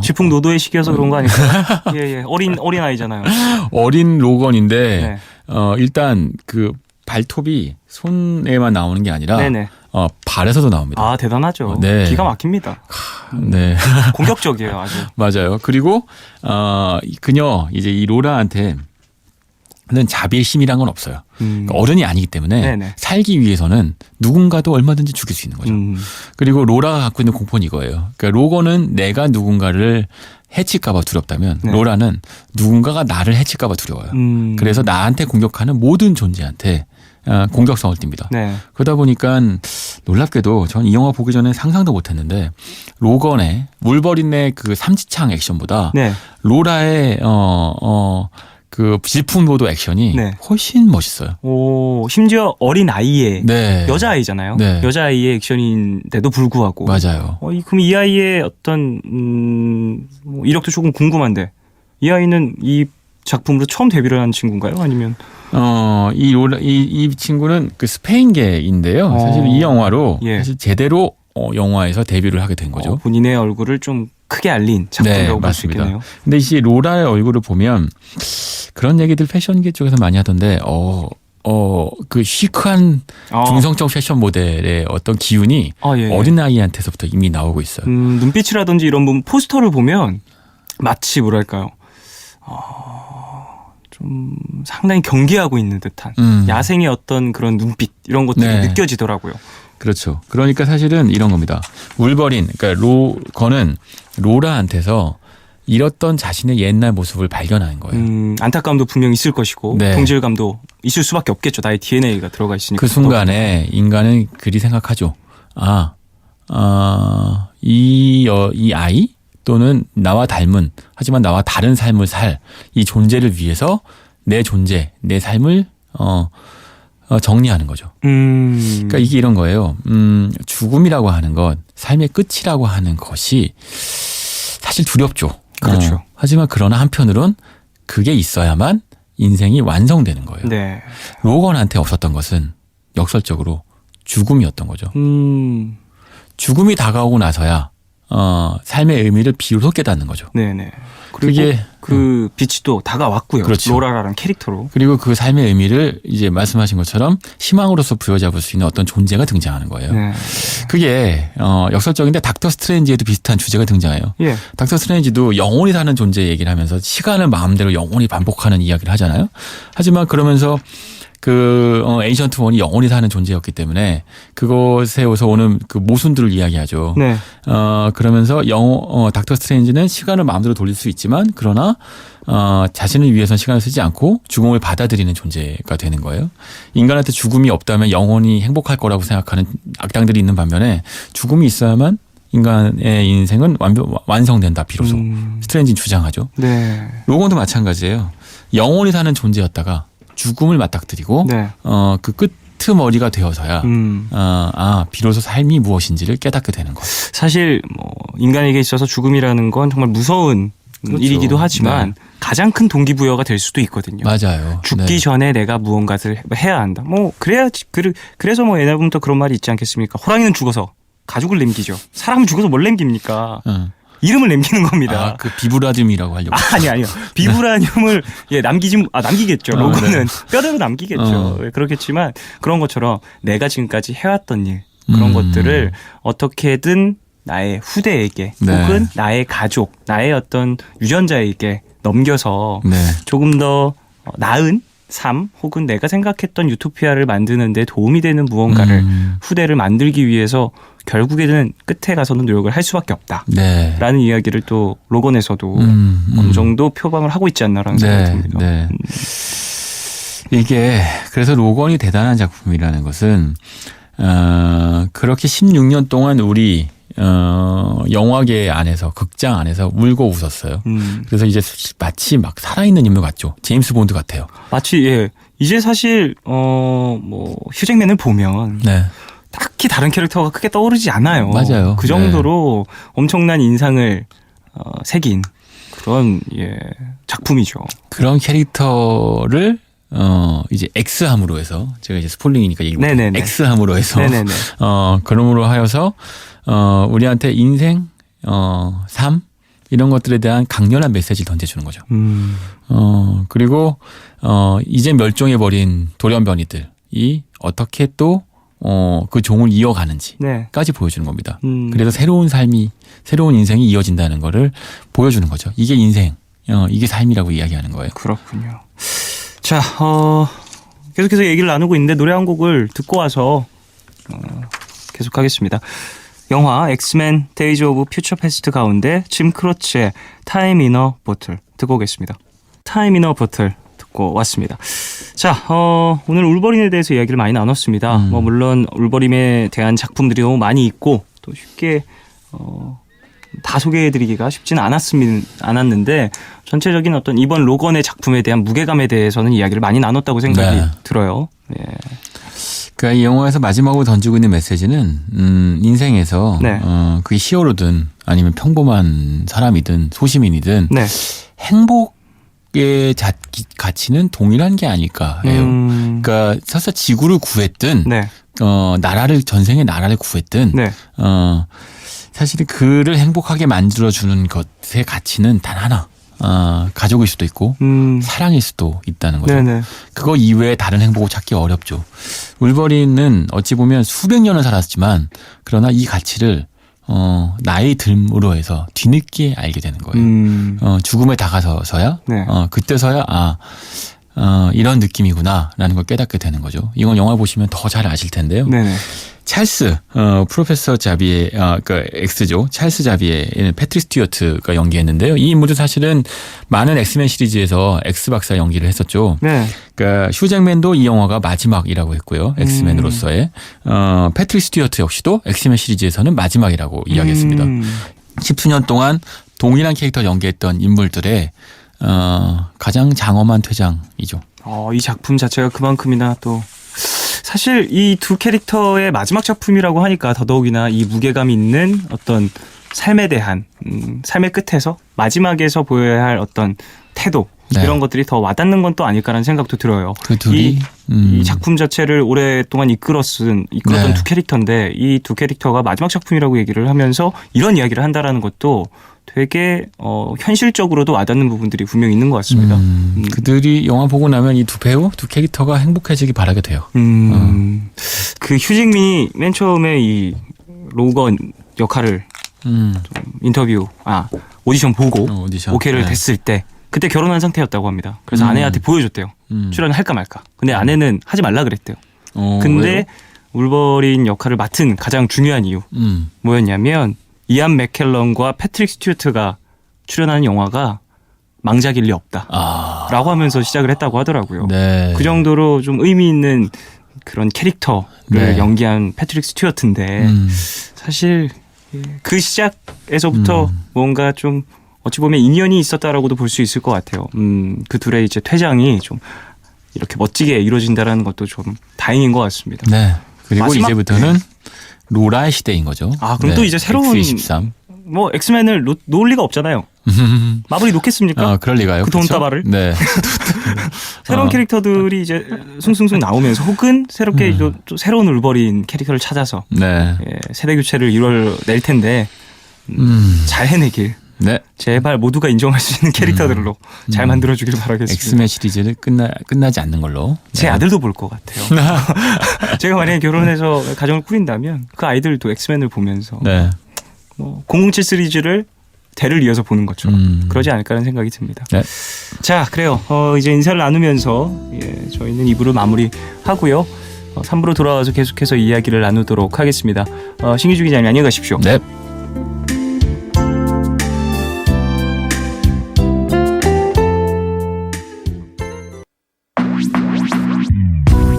질풍노도의 시기여서 그런 거 아닐까요? 예, 예. 어린 아이잖아요. 어린 로건인데 네. 일단 그 발톱이 손에만 나오는 게 아니라 네네. 발에서도 나옵니다. 아, 대단하죠. 네. 기가 막힙니다. 네. 공격적이에요, 아주. 맞아요. 그리고 그녀 이제 이 로라한테는 자비심이란 건 없어요. 그러니까 어른이 아니기 때문에 네네. 살기 위해서는 누군가도 얼마든지 죽일 수 있는 거죠. 그리고 로라가 갖고 있는 공포는 이거예요. 그러니까 로건은 내가 누군가를 해칠까봐 두렵다면 네. 로라는 누군가가 나를 해칠까봐 두려워요. 그래서 나한테 공격하는 모든 존재한테 공격성을 띱니다. 네. 그러다 보니까 놀랍게도 전 이 영화 보기 전에 상상도 못했는데 로건의 울버린의 그 삼지창 액션보다 네. 로라의 그 질풍노도 액션이 네. 훨씬 멋있어요. 오, 심지어 어린 아이의 네. 여자아이잖아요. 네. 여자아이의 액션인데도 불구하고. 맞아요. 그럼 이 아이의 어떤 이력도 조금 궁금한데 이 아이는 이 작품으로 처음 데뷔를 한 친구인가요? 아니면 이 친구는 그 스페인계인데요. 사실 이 영화로 예. 사실 제대로 영화에서 데뷔를 하게 된 거죠. 본인의 얼굴을 좀 크게 알린 작품이라고 볼 수 맞습니다. 있겠네요. 근데 이 로라의 얼굴을 보면 그런 얘기들 패션계 쪽에서 많이 하던데 그 시크한 중성적 패션 모델의 어떤 기운이 예. 어린아이한테서부터 이미 나오고 있어요. 눈빛이라든지 이런 부분 포스터를 보면 마치 뭐랄까요. 좀 상당히 경계하고 있는 듯한 야생의 어떤 그런 눈빛 이런 것들이 네. 느껴지더라고요. 그렇죠. 그러니까 사실은 이런 겁니다. 울버린, 그러니까 로건은 로라한테서 잃었던 자신의 옛날 모습을 발견하는 거예요. 안타까움도 분명히 있을 것이고 네. 동질감도 있을 수밖에 없겠죠. 나의 DNA가 들어가 있으니까. 그 순간에 인간은 그리 생각하죠. 이 아이 또는 나와 닮은 하지만 나와 다른 삶을 살 이 존재를 위해서 내 존재, 내 삶을 정리하는 거죠. 그러니까 이게 이런 거예요. 죽음이라고 하는 것, 삶의 끝이라고 하는 것이 사실 두렵죠. 그렇죠. 하지만 그러나 한편으론 그게 있어야만 인생이 완성되는 거예요. 네. 로건한테 없었던 것은 역설적으로 죽음이었던 거죠. 죽음이 다가오고 나서야 삶의 의미를 비로소 깨닫는 거죠. 네네. 그리고 그 빛이 또 다가왔고요. 그렇죠. 로라라는 캐릭터로. 그리고 그 삶의 의미를 이제 말씀하신 것처럼 희망으로서 부여잡을 수 있는 어떤 존재가 등장하는 거예요. 네. 그게 역설적인데 닥터 스트레인지에도 비슷한 주제가 등장해요. 예. 닥터 스트레인지도 영원히 사는 존재 얘기를 하면서 시간을 마음대로 영원히 반복하는 이야기를 하잖아요. 하지만 그러면서 에이전트 원이 영원히 사는 존재였기 때문에 그것에서 오는 그 모순들을 이야기하죠. 네. 그러면서 닥터 스트레인지는 시간을 마음대로 돌릴 수 있지만 그러나 자신을 위해서는 시간을 쓰지 않고 죽음을 받아들이는 존재가 되는 거예요. 인간한테 죽음이 없다면 영원히 행복할 거라고 생각하는 악당들이 있는 반면에 죽음이 있어야만 인간의 인생은 완성된다 비로소. 스트레인지는 주장하죠. 네. 로건도 마찬가지예요. 영원히 사는 존재였다가 죽음을 맞닥뜨리고 네. 그 끄트머리가 되어서야 비로소 삶이 무엇인지를 깨닫게 되는 거예요. 사실 인간에게 있어서 죽음이라는 건 정말 무서운 그렇죠. 일이기도 하지만 네. 가장 큰 동기부여가 될 수도 있거든요. 맞아요. 죽기 네. 전에 내가 무언가를 해야 한다. 뭐 그래야지. 그래서 뭐 옛날부터 그런 말이 있지 않겠습니까? 호랑이는 죽어서 가죽을 남기죠. 사람은 죽어서 뭘 남깁니까? 이름을 남기는 겁니다. 그 비브라듐이라고 하려고. 아니요. 비브라늄을 남기겠죠. 로고는 뼈대로 남기겠죠. 그렇겠지만 그런 것처럼 내가 지금까지 해왔던 일 그런 것들을 어떻게든 나의 후대에게 네. 혹은 나의 가족, 나의 어떤 유전자에게 넘겨서 네. 조금 더 나은 삶 혹은 내가 생각했던 유토피아를 만드는 데 도움이 되는 무언가를 후대를 만들기 위해서 결국에는 끝에 가서는 노력을 할 수밖에 없다라는 네. 이야기를 또 로건에서도 어느 정도 표방을 하고 있지 않나라는 생각이 듭니다. 네. 이게 그래서 로건이 대단한 작품이라는 것은 그렇게 16년 동안 우리 영화계 안에서 극장 안에서 울고 웃었어요. 그래서 이제 마치 막 살아있는 인물 같죠. 제임스 본드 같아요. 마치 예 이제 사실 뭐 휴잭맨을 보면 네. 딱히 다른 캐릭터가 크게 떠오르지 않아요. 맞아요. 그 정도로 엄청난 인상을 새긴 그런 작품이죠. 그런 캐릭터를 이제 X함으로 해서 제가 이제 스포일링이니까 얘기 못 네네네. X함으로 해서 네네네. 그럼으로 하여서 우리한테 인생 삶 이런 것들에 대한 강렬한 메시지를 던져주는 거죠. 그리고 이제 멸종해버린 돌연변이들이 어떻게 또 그 종을 이어가는지까지 네. 보여주는 겁니다. 그래서 새로운 인생이 이어진다는 거를 보여주는 거죠. 이게 인생, 이게 삶이라고 이야기하는 거예요. 그렇군요. 자, 계속해서 얘기를 나누고 있는데 노래 한 곡을 듣고 와서 계속하겠습니다. 영화 엑스맨 데이즈 오브 퓨처 패스트 가운데 짐 크로치의 타임 이너 보틀 듣고 오겠습니다. 타임 이너 보틀 듣고 왔습니다. 자, 오늘 울버린에 대해서 이야기를 많이 나눴습니다. 뭐 물론 울버린에 대한 작품들이 너무 많이 있고 또 쉽게 다 소개해드리기가 쉽지는 않았는데 전체적인 어떤 이번 로건의 작품에 대한 무게감에 대해서는 이야기를 많이 나눴다고 생각이 들어요. 예. 그러니까 이 영화에서 마지막으로 던지고 있는 메시지는 인생에서 네. 그게 히어로든 아니면 평범한 사람이든 소시민이든 네. 행복의 가치는 동일한 게 아닐까 해요. 그러니까 설사 지구를 구했든 네. 전생의 나라를 구했든 네. 사실은 그를 행복하게 만들어주는 것의 가치는 단 하나. 가족일 수도 있고 사랑일 수도 있다는 거죠. 네네. 그거 이외에 다른 행복을 찾기 어렵죠. 울버린은 어찌 보면 수백 년을 살았지만 그러나 이 가치를 나이 듦으로 해서 뒤늦게 알게 되는 거예요. 죽음에 다가서서야 네. 그때서야 이런 느낌이구나라는 걸 깨닫게 되는 거죠. 이건 영화 보시면 더 잘 아실 텐데요. 네네. 찰스, 프로페서 자비에, 그러니까 X죠. 찰스 자비에 패트릭 스튜어트가 연기했는데요. 이 인물도 사실은 많은 엑스맨 시리즈에서 X 박사 연기를 했었죠. 네. 그러니까 휴잭맨도 이 영화가 마지막이라고 했고요. 엑스맨으로서의. 패트릭 스튜어트 역시도 엑스맨 시리즈에서는 마지막이라고 이야기했습니다. 10수년 동안 동일한 캐릭터 연기했던 인물들의 가장 장엄한 퇴장이죠. 이 작품 자체가 그만큼이나 또 사실 이 두 캐릭터의 마지막 작품이라고 하니까 더더욱이나 이 무게감 있는 어떤 삶에 대한 삶의 끝에서 마지막에서 보여야 할 어떤 태도 네. 이런 것들이 더 와닿는 건 또 아닐까라는 생각도 들어요. 그 둘이 이 작품 자체를 오랫동안 이끌었던 네. 두 캐릭터인데 이 두 캐릭터가 마지막 작품이라고 얘기를 하면서 이런 이야기를 한다라는 것도 되게 현실적으로도 와닿는 부분들이 분명히 있는 것 같습니다. 그들이 영화 보고 나면 이 두 배우, 두 캐릭터가 행복해지기 바라게 돼요. 그 휴직민이 맨 처음에 이 로건 역할을 좀 오디션 보고 오디션. 오케이를 네. 됐을 때 그때 결혼한 상태였다고 합니다. 그래서 아내한테 보여줬대요. 출연할까 말까. 근데 아내는 하지 말라 그랬대요. 근데 왜요? 울버린 역할을 맡은 가장 중요한 이유 뭐였냐면 이안 맥켈런과 패트릭 스튜어트가 출연하는 영화가 망작일 리 없다라고 하면서 시작을 했다고 하더라고요. 네. 그 정도로 좀 의미 있는 그런 캐릭터를 네. 연기한 패트릭 스튜어트인데 사실 그 시작에서부터 뭔가 좀 어찌 보면 인연이 있었다라고도 볼 수 있을 것 같아요. 그 둘의 이제 퇴장이 좀 이렇게 멋지게 이루어진다라는 것도 좀 다행인 것 같습니다. 네. 그리고 마지막- 이제부터는 로라의 시대인 거죠. 그럼 또 이제 새로운 X23. 뭐 엑스맨을 놓을 리가 없잖아요. 마블이 놓겠습니까? 그럴 리가요. 그 그렇죠? 돈다발을. 네. 새로운 캐릭터들이 이제 숭숭숭 나오면서 혹은 새롭게 또 새로운 울버린 캐릭터를 찾아서 네. 세대 교체를 이뤄낼 텐데 잘 해내길. 네. 제발 모두가 인정할 수 있는 캐릭터들로 잘 만들어주길 바라겠습니다. 엑스맨 시리즈를 끝나지 않는 걸로. 제 네. 아들도 볼 것 같아요. 제가 만약에 결혼해서 가정을 꾸린다면 그 아이들도 엑스맨을 보면서 네. 007 시리즈를 대를 이어서 보는 것처럼 그러지 않을까라는 생각이 듭니다. 네. 자, 그래요. 이제 인사를 나누면서 저희는 2부를 마무리하고요. 3부로 돌아와서 계속해서 이야기를 나누도록 하겠습니다. 신기주 기자님 안녕히 가십시오. 네.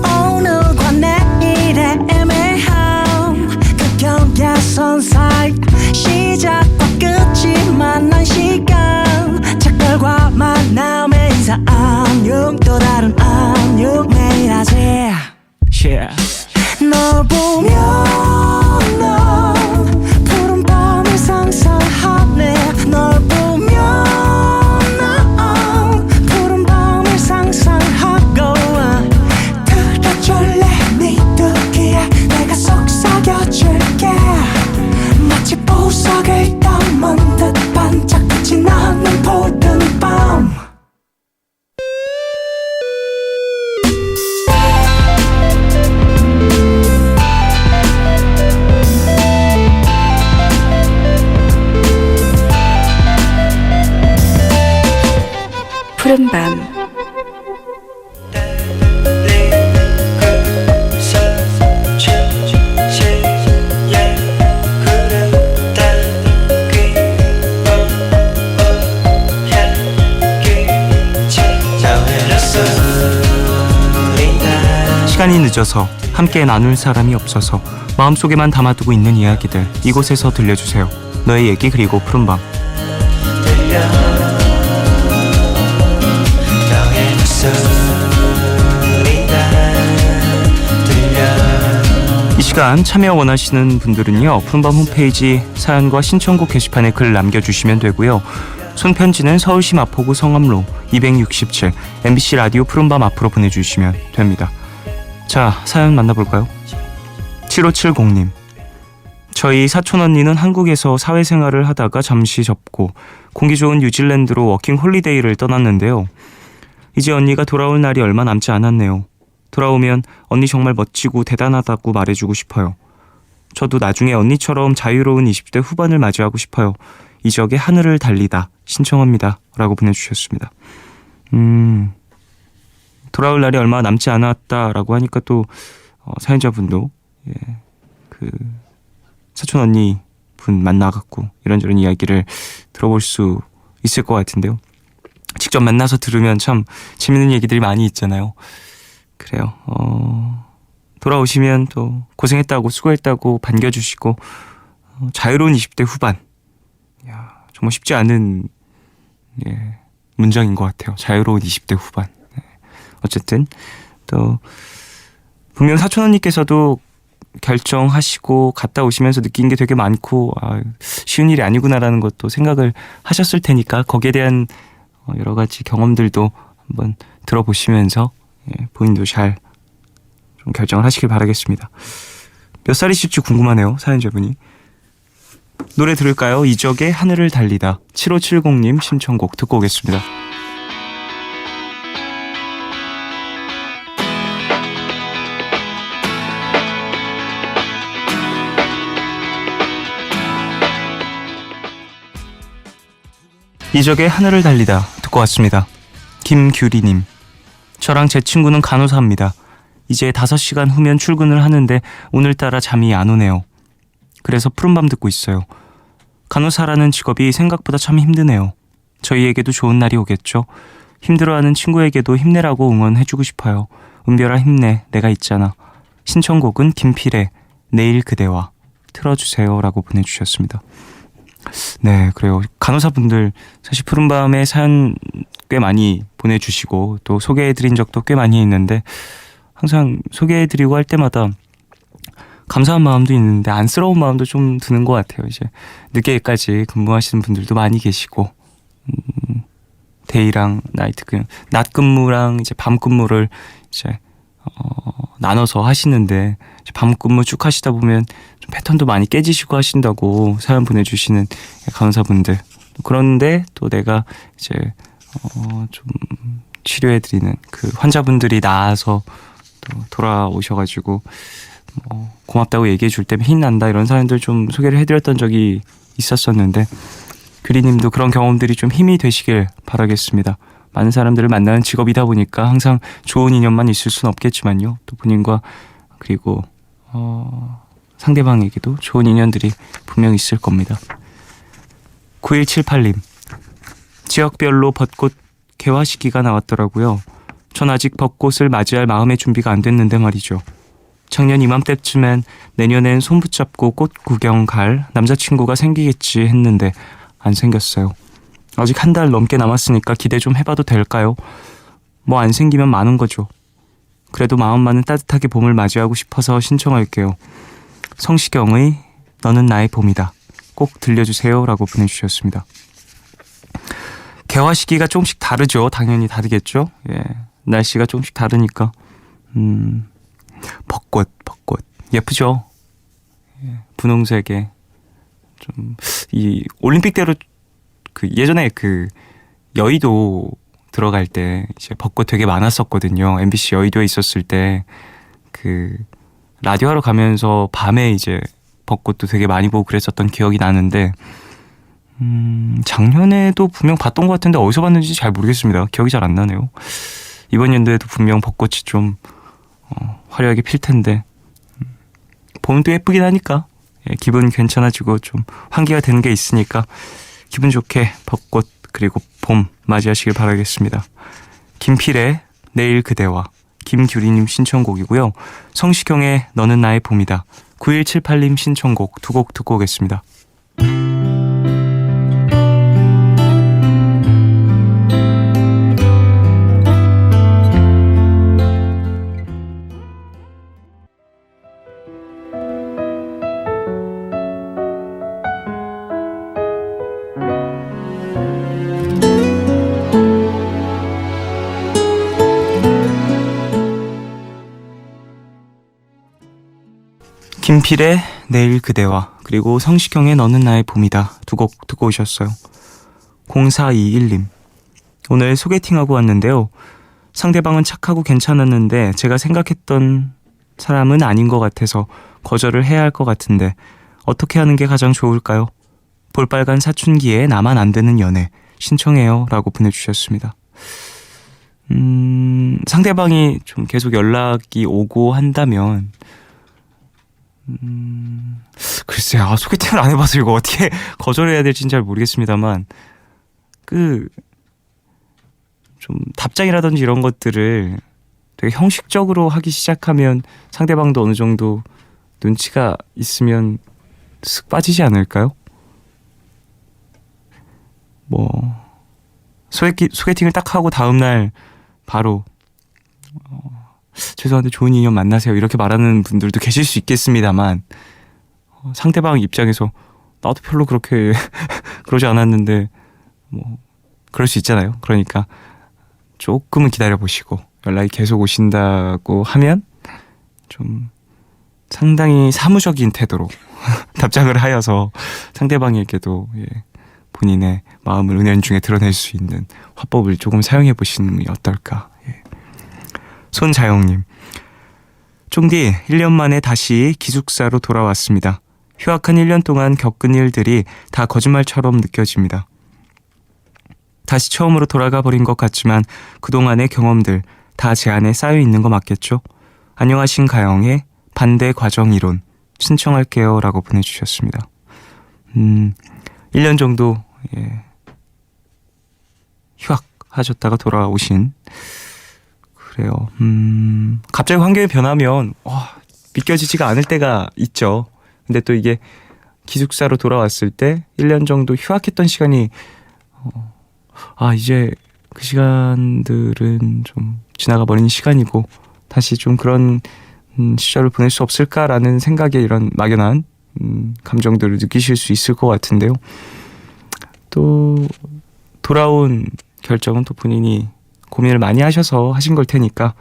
오늘과 내일의 애매함 그 경계선 사이 시작과 끝이 만난 시간 작별과 만남의 인사 안녕 또 다른 안녕 매일 하지 널 보면 넌 푸른 밤을 상상하네 널 보면 넌 푸른 밤을 상상하고 들어줄래 네 두기에 내가 속삭여줄게 마치 보석을 담은 듯 반짝빛이 나는 푸른 밤 푸른밤 시간이 늦어서 함께 나눌 사람이 없어서 마음속에만 담아두고 있는 이야기들 이곳에서 들려주세요. 너의 얘기 그리고 푸른밤. 이 시간 참여 원하시는 분들은요 푸른밤 홈페이지 사연과 신청곡 게시판에 글 남겨주시면 되고요. 손편지는 서울시 마포구 성암로 267 MBC 라디오 푸른밤 앞으로 보내주시면 됩니다. 자, 사연 만나볼까요? 7570님. 저희 사촌 언니는 한국에서 사회생활을 하다가 잠시 접고 공기 좋은 뉴질랜드로 워킹 홀리데이를 떠났는데요. 이제 언니가 돌아올 날이 얼마 남지 않았네요. 돌아오면 언니 정말 멋지고 대단하다고 말해주고 싶어요. 저도 나중에 언니처럼 자유로운 20대 후반을 맞이하고 싶어요. 이적의 하늘을 달리다 신청합니다. 라고 보내주셨습니다. 돌아올 날이 얼마 남지 않았다라고 하니까 또 사연자분도 그 사촌 언니 분 만나갖고 이런저런 이야기를 들어볼 수 있을 것 같은데요. 직접 만나서 들으면 참 재밌는 얘기들이 많이 있잖아요. 그래요. 돌아오시면 또 고생했다고 수고했다고 반겨주시고 자유로운 20대 후반. 야, 정말 쉽지 않은 문장인 것 같아요. 자유로운 20대 후반. 어쨌든 또 분명 사촌 언니께서도 결정하시고 갔다 오시면서 느낀 게 되게 많고 쉬운 일이 아니구나라는 것도 생각을 하셨을 테니까 거기에 대한 여러 가지 경험들도 한번 들어보시면서 본인도 잘 좀 결정을 하시길 바라겠습니다. 몇 살이실지 궁금하네요. 사연자분이. 노래 들을까요? 이적의 하늘을 달리다 7570님 신청곡 듣고 오겠습니다. 이적의 하늘을 달리다 듣고 왔습니다. 김규리님. 저랑 제 친구는 간호사입니다. 이제 5시간 후면 출근을 하는데 오늘따라 잠이 안 오네요. 그래서 푸른밤 듣고 있어요. 간호사라는 직업이 생각보다 참 힘드네요. 저희에게도 좋은 날이 오겠죠? 힘들어하는 친구에게도 힘내라고 응원해주고 싶어요. 은별아 힘내, 내가 있잖아. 신청곡은 김필의 내일 그대와 틀어주세요 라고 보내주셨습니다. 네, 그래요. 간호사분들 사실 푸른밤에 사연 꽤 많이 보내주시고 또 소개해드린 적도 꽤 많이 있는데 항상 소개해드리고 할 때마다 감사한 마음도 있는데 안쓰러운 마음도 좀 드는 것 같아요. 이제 늦게까지 근무하시는 분들도 많이 계시고 데이랑 나이트, 낮 근무랑 이제 밤 근무를 이제 나눠서 하시는데, 이제 밤 근무 쭉 하시다 보면 좀 패턴도 많이 깨지시고 하신다고 사연 보내주시는 간호사분들. 그런데 또 내가 이제 좀 치료해드리는 그 환자분들이 나아서 또 돌아오셔가지고 고맙다고 얘기해 줄 때면 힘이 난다, 이런 사연들 좀 소개를 해드렸던 적이 있었었는데, 규리님도 그런 경험들이 좀 힘이 되시길 바라겠습니다. 많은 사람들을 만나는 직업이다 보니까 항상 좋은 인연만 있을 수는 없겠지만요, 또 본인과 그리고 상대방에게도 좋은 인연들이 분명 있을 겁니다. 9178님, 지역별로 벚꽃 개화 시기가 나왔더라고요. 전 아직 벚꽃을 맞이할 마음의 준비가 안 됐는데 말이죠. 작년 이맘때쯤엔 내년엔 손 붙잡고 꽃 구경 갈 남자친구가 생기겠지 했는데 안 생겼어요. 아직 한 달 넘게 남았으니까 기대 좀 해봐도 될까요? 뭐 안 생기면 많은 거죠. 그래도 마음만은 따뜻하게 봄을 맞이하고 싶어서 신청할게요. 성시경의 너는 나의 봄이다. 꼭 들려주세요 라고 보내주셨습니다. 개화 시기가 조금씩 다르죠. 당연히 다르겠죠. 예, 날씨가 조금씩 다르니까. 벚꽃 예쁘죠. 예, 분홍색에 좀 이 올림픽대로 예전에 여의도 들어갈 때 이제 벚꽃 되게 많았었거든요. MBC 여의도에 있었을 때 라디오 하러 가면서 밤에 이제 벚꽃도 되게 많이 보고 그랬었던 기억이 나는데, 작년에도 분명 봤던 것 같은데 어디서 봤는지 잘 모르겠습니다. 기억이 잘 안 나네요. 이번 연도에도 분명 벚꽃이 좀 화려하게 필 텐데, 봄도 예쁘긴 하니까 기분 괜찮아지고 좀 환기가 되는 게 있으니까 기분 좋게 벚꽃 그리고 봄 맞이하시길 바라겠습니다. 김필의 내일 그대와, 김규리님 신청곡이고요. 성시경의 너는 나의 봄이다, 9178님 신청곡 두 곡 듣고 오겠습니다. 김필의 내일 그대와, 그리고 성시경의 너는 나의 봄이다 두 곡 듣고 오셨어요. 0421님, 오늘 소개팅하고 왔는데요. 상대방은 착하고 괜찮았는데 제가 생각했던 사람은 아닌 것 같아서 거절을 해야 할 것 같은데 어떻게 하는 게 가장 좋을까요? 볼빨간 사춘기에 나만 안 되는 연애 신청해요 라고 보내주셨습니다. 상대방이 좀 계속 연락이 오고 한다면, 글쎄, 소개팅을 안 해봐서 이거 어떻게 거절해야 될지는 잘 모르겠습니다만, 좀 답장이라든지 이런 것들을 되게 형식적으로 하기 시작하면 상대방도 어느 정도 눈치가 있으면 쓱 빠지지 않을까요? 소개팅을 딱 하고 다음날 바로 죄송한데 좋은 인연 만나세요 이렇게 말하는 분들도 계실 수 있겠습니다만, 상대방 입장에서 나도 별로 그렇게 그러지 않았는데 그럴 수 있잖아요. 그러니까 조금은 기다려보시고 연락이 계속 오신다고 하면 좀 상당히 사무적인 태도로 답장을 하여서 상대방에게도 본인의 마음을 은연중에 드러낼 수 있는 화법을 조금 사용해 보시는 게 어떨까. 손자영님, 쫑디 1년 만에 다시 기숙사로 돌아왔습니다. 휴학한 1년 동안 겪은 일들이 다 거짓말처럼 느껴집니다. 다시 처음으로 돌아가 버린 것 같지만 그동안의 경험들 다 제 안에 쌓여 있는 거 맞겠죠? 안녕하신 가영의 반대 과정 이론 신청할게요 라고 보내주셨습니다. 1년 정도 휴학하셨다가 돌아오신, 그래요. 갑자기 환경이 변하면 믿겨지지가 않을 때가 있죠. 근데 또 이게 기숙사로 돌아왔을 때 1년 정도 휴학했던 시간이 이제 그 시간들은 좀 지나가 버린 시간이고 다시 좀 그런 시절을 보낼 수 없을까라는 생각에 이런 막연한 감정들을 느끼실 수 있을 것 같은데요. 또 돌아온 결정은 또 본인이 고민을 많이 하셔서 하신 걸 테니까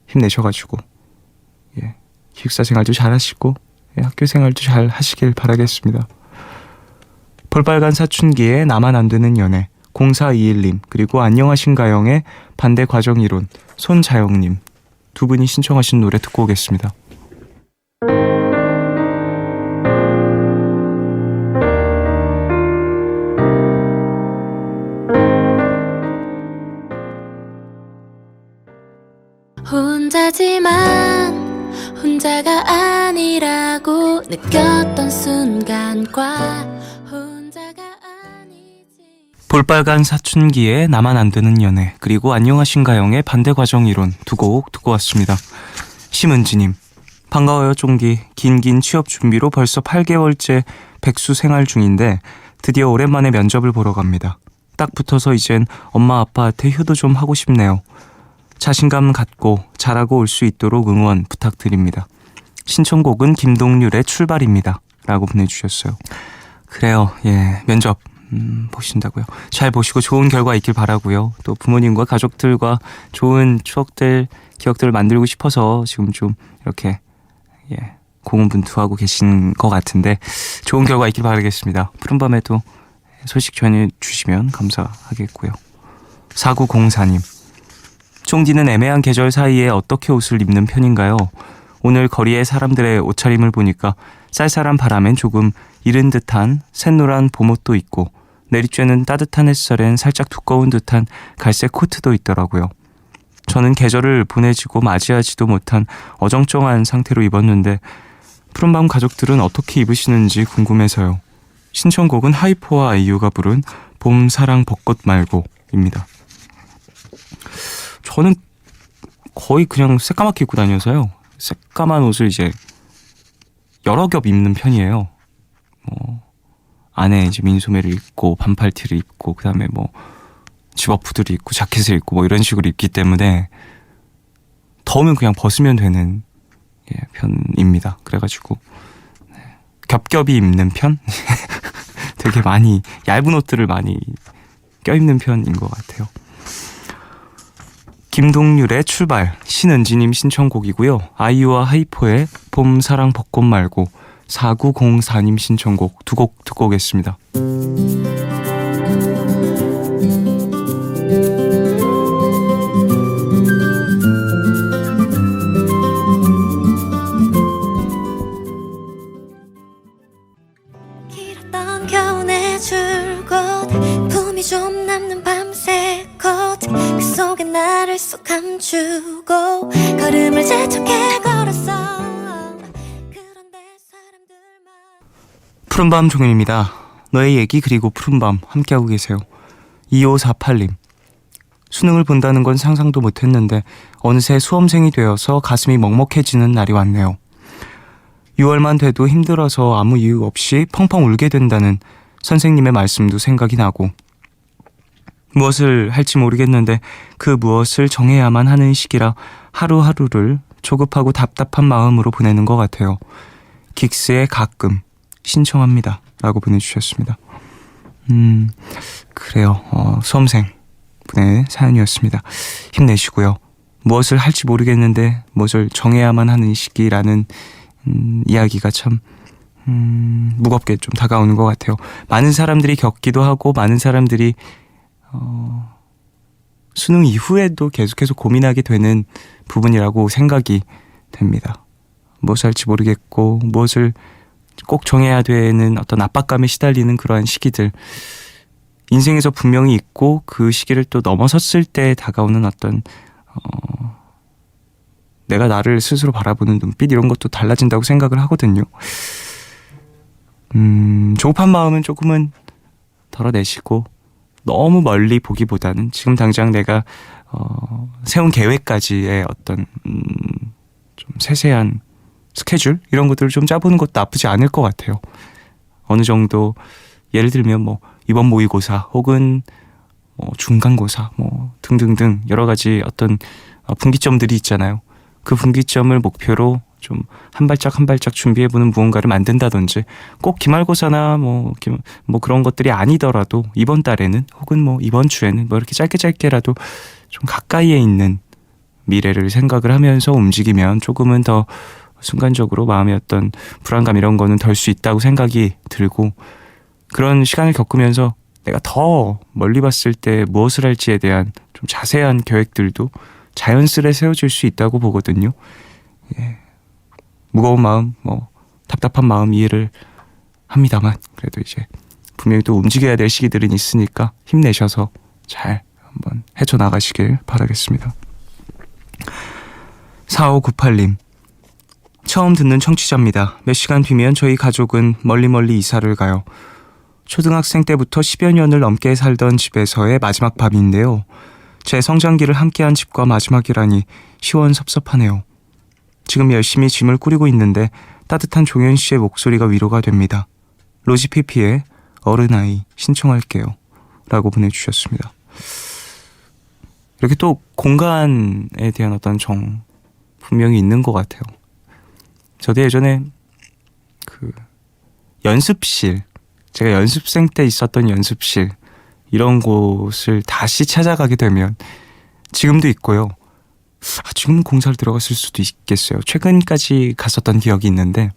힘내셔가지고 기숙사 생활도 잘 하시고 학교 생활도 잘 하시길 바라겠습니다. 볼빨간 사춘기에 나만 안 되는 연애 0421님 그리고 안녕하신가영의 반대 과정 이론 손자영님 두 분이 신청하신 노래 듣고 오겠습니다. 혼자지만 혼자가 아니라고 느꼈던 순간과 혼자가 아니지. 볼빨간 사춘기에 나만 안 되는 연애 그리고 안녕하신가영의 반대 과정 이론 두 곡 듣고 왔습니다. 심은지님 반가워요 쫑디. 긴 취업 준비로 벌써 8개월째 백수 생활 중인데 드디어 오랜만에 면접을 보러 갑니다. 딱 붙어서 이젠 엄마 아빠한테 효도 좀 하고 싶네요. 자신감 갖고 잘하고 올 수 있도록 응원 부탁드립니다. 신청곡은 김동률의 출발입니다. 라고 보내주셨어요. 그래요. 면접 보신다고요. 잘 보시고 좋은 결과 있길 바라고요. 또 부모님과 가족들과 좋은 추억들, 기억들을 만들고 싶어서 지금 좀 이렇게 고군분투하고 계신 것 같은데 좋은 결과 있길 바라겠습니다. 푸른밤에도 소식 전해주시면 감사하겠고요. 4904님 쫑디는 애매한 계절 사이에 어떻게 옷을 입는 편인가요? 오늘 거리의 사람들의 옷차림을 보니까 쌀쌀한 바람엔 조금 이른 듯한 샛노란 봄옷도 있고 내리쬐는 따뜻한 햇살엔 살짝 두꺼운 듯한 갈색 코트도 있더라고요. 저는 계절을 보내지고 맞이하지도 못한 어정쩡한 상태로 입었는데 푸른밤 가족들은 어떻게 입으시는지 궁금해서요. 신청곡은 하이포와 아이유가 부른 봄, 사랑, 벚꽃 말고입니다. 저는 거의 그냥 새까맣게 입고 다녀서요. 새까만 옷을 이제 여러 겹 입는 편이에요. 안에 이제 민소매를 입고 반팔티를 입고 그다음에 집어프들을 입고 자켓을 입고 이런 식으로 입기 때문에 더우면 그냥 벗으면 되는 편입니다. 그래가지고 겹겹이 입는 편? 되게 많이 얇은 옷들을 많이 껴입는 편인 것 같아요. 김동률의 출발, 신은지님 신청곡이고요. 아이유와 하이포의 봄, 사랑, 벚꽃 말고 4904님 신청곡 두 곡 듣고 오겠습니다. 길었던 겨울의 줄곧 품이 좀 남는 밤새 컷그 속에 나를 쏙 감추고 걸음을 재촉해 걸었어. 그런데 사람들만 푸른밤 종현입니다. 너의 얘기 그리고 푸른밤 함께하고 계세요. 2548님 수능을 본다는 건 상상도 못했는데 어느새 수험생이 되어서 가슴이 먹먹해지는 날이 왔네요. 6월만 돼도 힘들어서 아무 이유 없이 펑펑 울게 된다는 선생님의 말씀도 생각이 나고 무엇을 할지 모르겠는데 그 무엇을 정해야만 하는 시기라 하루하루를 조급하고 답답한 마음으로 보내는 것 같아요. 긱스의 가끔 신청합니다. 라고 보내주셨습니다. 그래요. 수험생 분의 사연이었습니다. 힘내시고요. 무엇을 할지 모르겠는데 무엇을 정해야만 하는 시기라는 이야기가 참 무겁게 좀 다가오는 것 같아요. 많은 사람들이 겪기도 하고 많은 사람들이 수능 이후에도 계속해서 고민하게 되는 부분이라고 생각이 됩니다. 무엇을 할지 모르겠고 무엇을 꼭 정해야 되는 어떤 압박감에 시달리는 그러한 시기들 인생에서 분명히 있고 그 시기를 또 넘어섰을 때 다가오는 어떤 내가 나를 스스로 바라보는 눈빛 이런 것도 달라진다고 생각을 하거든요. 조급한 마음은 조금은 덜어내시고 너무 멀리 보기보다는 지금 당장 내가 세운 계획까지의 어떤 좀 세세한 스케줄 이런 것들을 좀 짜보는 것도 나쁘지 않을 것 같아요. 어느 정도 예를 들면 이번 모의고사 혹은 중간고사 등등등 여러 가지 어떤 분기점들이 있잖아요. 그 분기점을 목표로 좀 한 발짝 한 발짝 준비해보는 무언가를 만든다든지 꼭 기말고사나 뭐 그런 것들이 아니더라도 이번 달에는 혹은 뭐 이번 주에는 뭐 이렇게 짧게라도 좀 가까이에 있는 미래를 생각을 하면서 움직이면 조금은 더 순간적으로 마음의 어떤 불안감 이런 거는 덜 수 있다고 생각이 들고, 그런 시간을 겪으면서 내가 더 멀리 봤을 때 무엇을 할지에 대한 좀 자세한 계획들도 자연스레 세워질 수 있다고 보거든요. 예. 무거운 마음, 뭐 답답한 마음 이해를 합니다만 그래도 이제 분명히 또 움직여야 될 시기들은 있으니까 힘내셔서 잘 한번 헤쳐나가시길 바라겠습니다. 4598님, 처음 듣는 청취자입니다. 몇 시간 뒤면 저희 가족은 멀리 이사를 가요. 초등학생 때부터 10여 년을 넘게 살던 집에서의 마지막 밤인데요. 제 성장기를 함께한 집과 마지막이라니 시원섭섭하네요. 지금 열심히 짐을 꾸리고 있는데 따뜻한 종현 씨의 목소리가 위로가 됩니다. 로지피피의 어른아이 신청할게요. 라고 보내주셨습니다. 이렇게 또 공간에 대한 어떤 정 분명히 있는 것 같아요. 저도 예전에 그 연습실, 제가 연습생 때 있었던 연습실 이런 곳을 다시 찾아가게 되면 지금도 있고요. 지금은 공사를 들어갔을 수도 있겠어요. 최근까지 갔었던 기억이 있는데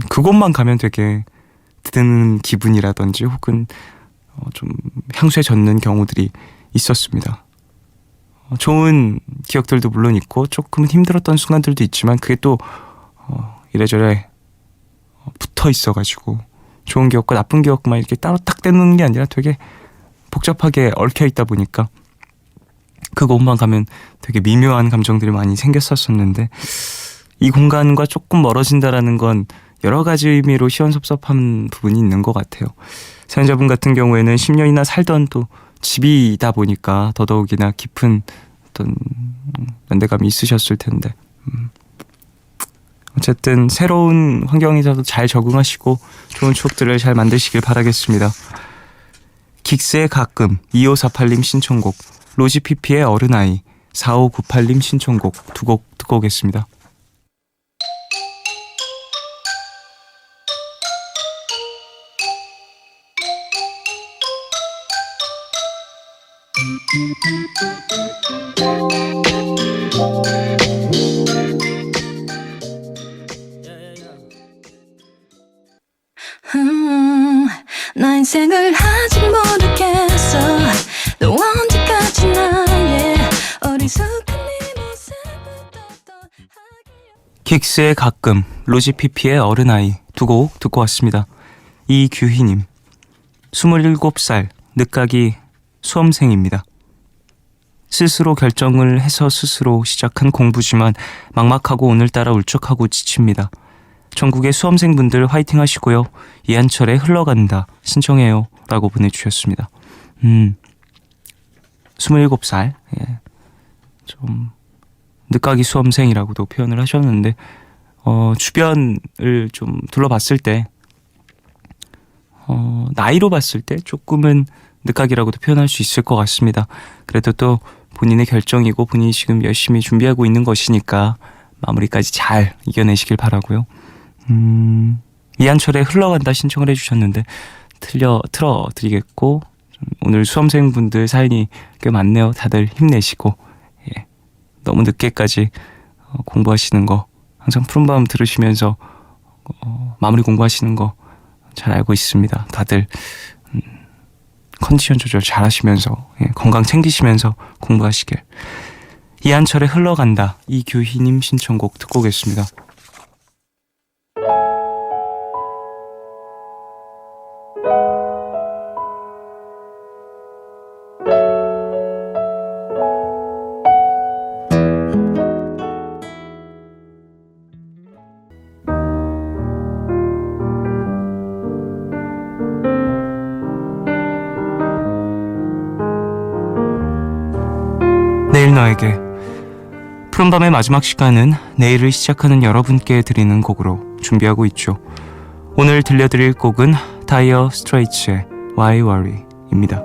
그곳만 가면 되게 드는 기분이라든지 혹은 좀 향수에 젖는 경우들이 있었습니다. 좋은 기억들도 물론 있고 조금은 힘들었던 순간들도 있지만 그게 또 이래저래 붙어 있어가지고 좋은 기억과 나쁜 기억만 이렇게 따로 딱 떼놓는 게 아니라 되게 복잡하게 얽혀 있다 보니까 그곳만 가면 되게 미묘한 감정들이 많이 생겼었는데, 이 공간과 조금 멀어진다라는 건 여러 가지 의미로 시원섭섭한 부분이 있는 것 같아요. 사연자분 같은 경우에는 10년이나 살던 또 집이다 보니까 더더욱이나 깊은 어떤 연대감이 있으셨을 텐데, 어쨌든 새로운 환경에서도 잘 적응하시고 좋은 추억들을 잘 만드시길 바라겠습니다. 긱스의 가끔, 2548님 신청곡, 로지피피의 어른아이, 4598님 신청곡 두 곡 듣고 오겠습니다. 나 인생을 아직 모르겠어. 너 언제까지 나의 어리숙한 네 모습을 긱스의 가끔, 로지피피의 어른아이 두 곡 듣고 왔습니다. 이규희님, 27살 늦가기 수험생입니다. 스스로 결정을 해서 스스로 시작한 공부지만 막막하고 오늘따라 울적하고 지칩니다. 전국의 수험생분들 화이팅 하시고요. 이한철의 흘러간다 신청해요 라고 보내주셨습니다. 27살, 예. 좀 늦가기 수험생이라고도 표현을 하셨는데 주변을 좀 둘러봤을 때 나이로 봤을 때 조금은 늦가기라고도 표현할 수 있을 것 같습니다. 그래도 또 본인의 결정이고 본인이 지금 열심히 준비하고 있는 것이니까 마무리까지 잘 이겨내시길 바라고요. 이한철의 흘러간다 신청을 해주셨는데 틀어드리겠고, 오늘 수험생분들 사연이 꽤 많네요. 다들 힘내시고, 예. 너무 늦게까지 공부하시는 거 항상 푸른밤 들으시면서 마무리 공부하시는 거 잘 알고 있습니다. 다들 컨디션 조절 잘 하시면서, 예, 건강 챙기시면서 공부하시길. 이한철의 흘러간다, 이규희님 신청곡 듣고 오겠습니다. 내일 너에게, 푸른밤의 마지막 시간은 내일을 시작하는 여러분께 드리는 곡으로 준비하고 있죠. 오늘 들려드릴 곡은 다이어 스트레이츠의 Why Worry입니다.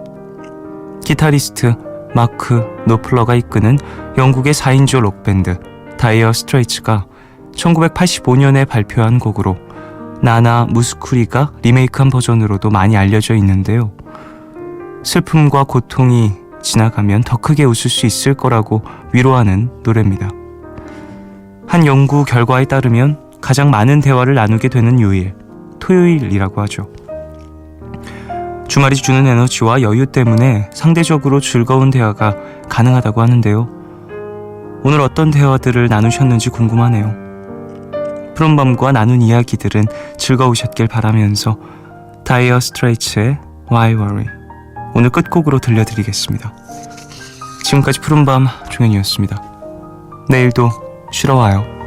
기타리스트 마크 노플러가 이끄는 영국의 4인조 록밴드 다이어 스트레이츠가 1985년에 발표한 곡으로 나나 무스쿠리가 리메이크한 버전으로도 많이 알려져 있는데요. 슬픔과 고통이 지나가면 더 크게 웃을 수 있을 거라고 위로하는 노래입니다. 한 연구 결과에 따르면 가장 많은 대화를 나누게 되는 요일, 토요일이라고 하죠. 주말이 주는 에너지와 여유 때문에 상대적으로 즐거운 대화가 가능하다고 하는데요. 오늘 어떤 대화들을 나누셨는지 궁금하네요. 푸른밤과 나눈 이야기들은 즐거우셨길 바라면서 다이어 스트레이츠의 Why Worry 오늘 끝곡으로 들려드리겠습니다. 지금까지 푸른밤 종현이었습니다. 내일도 쉬러 와요.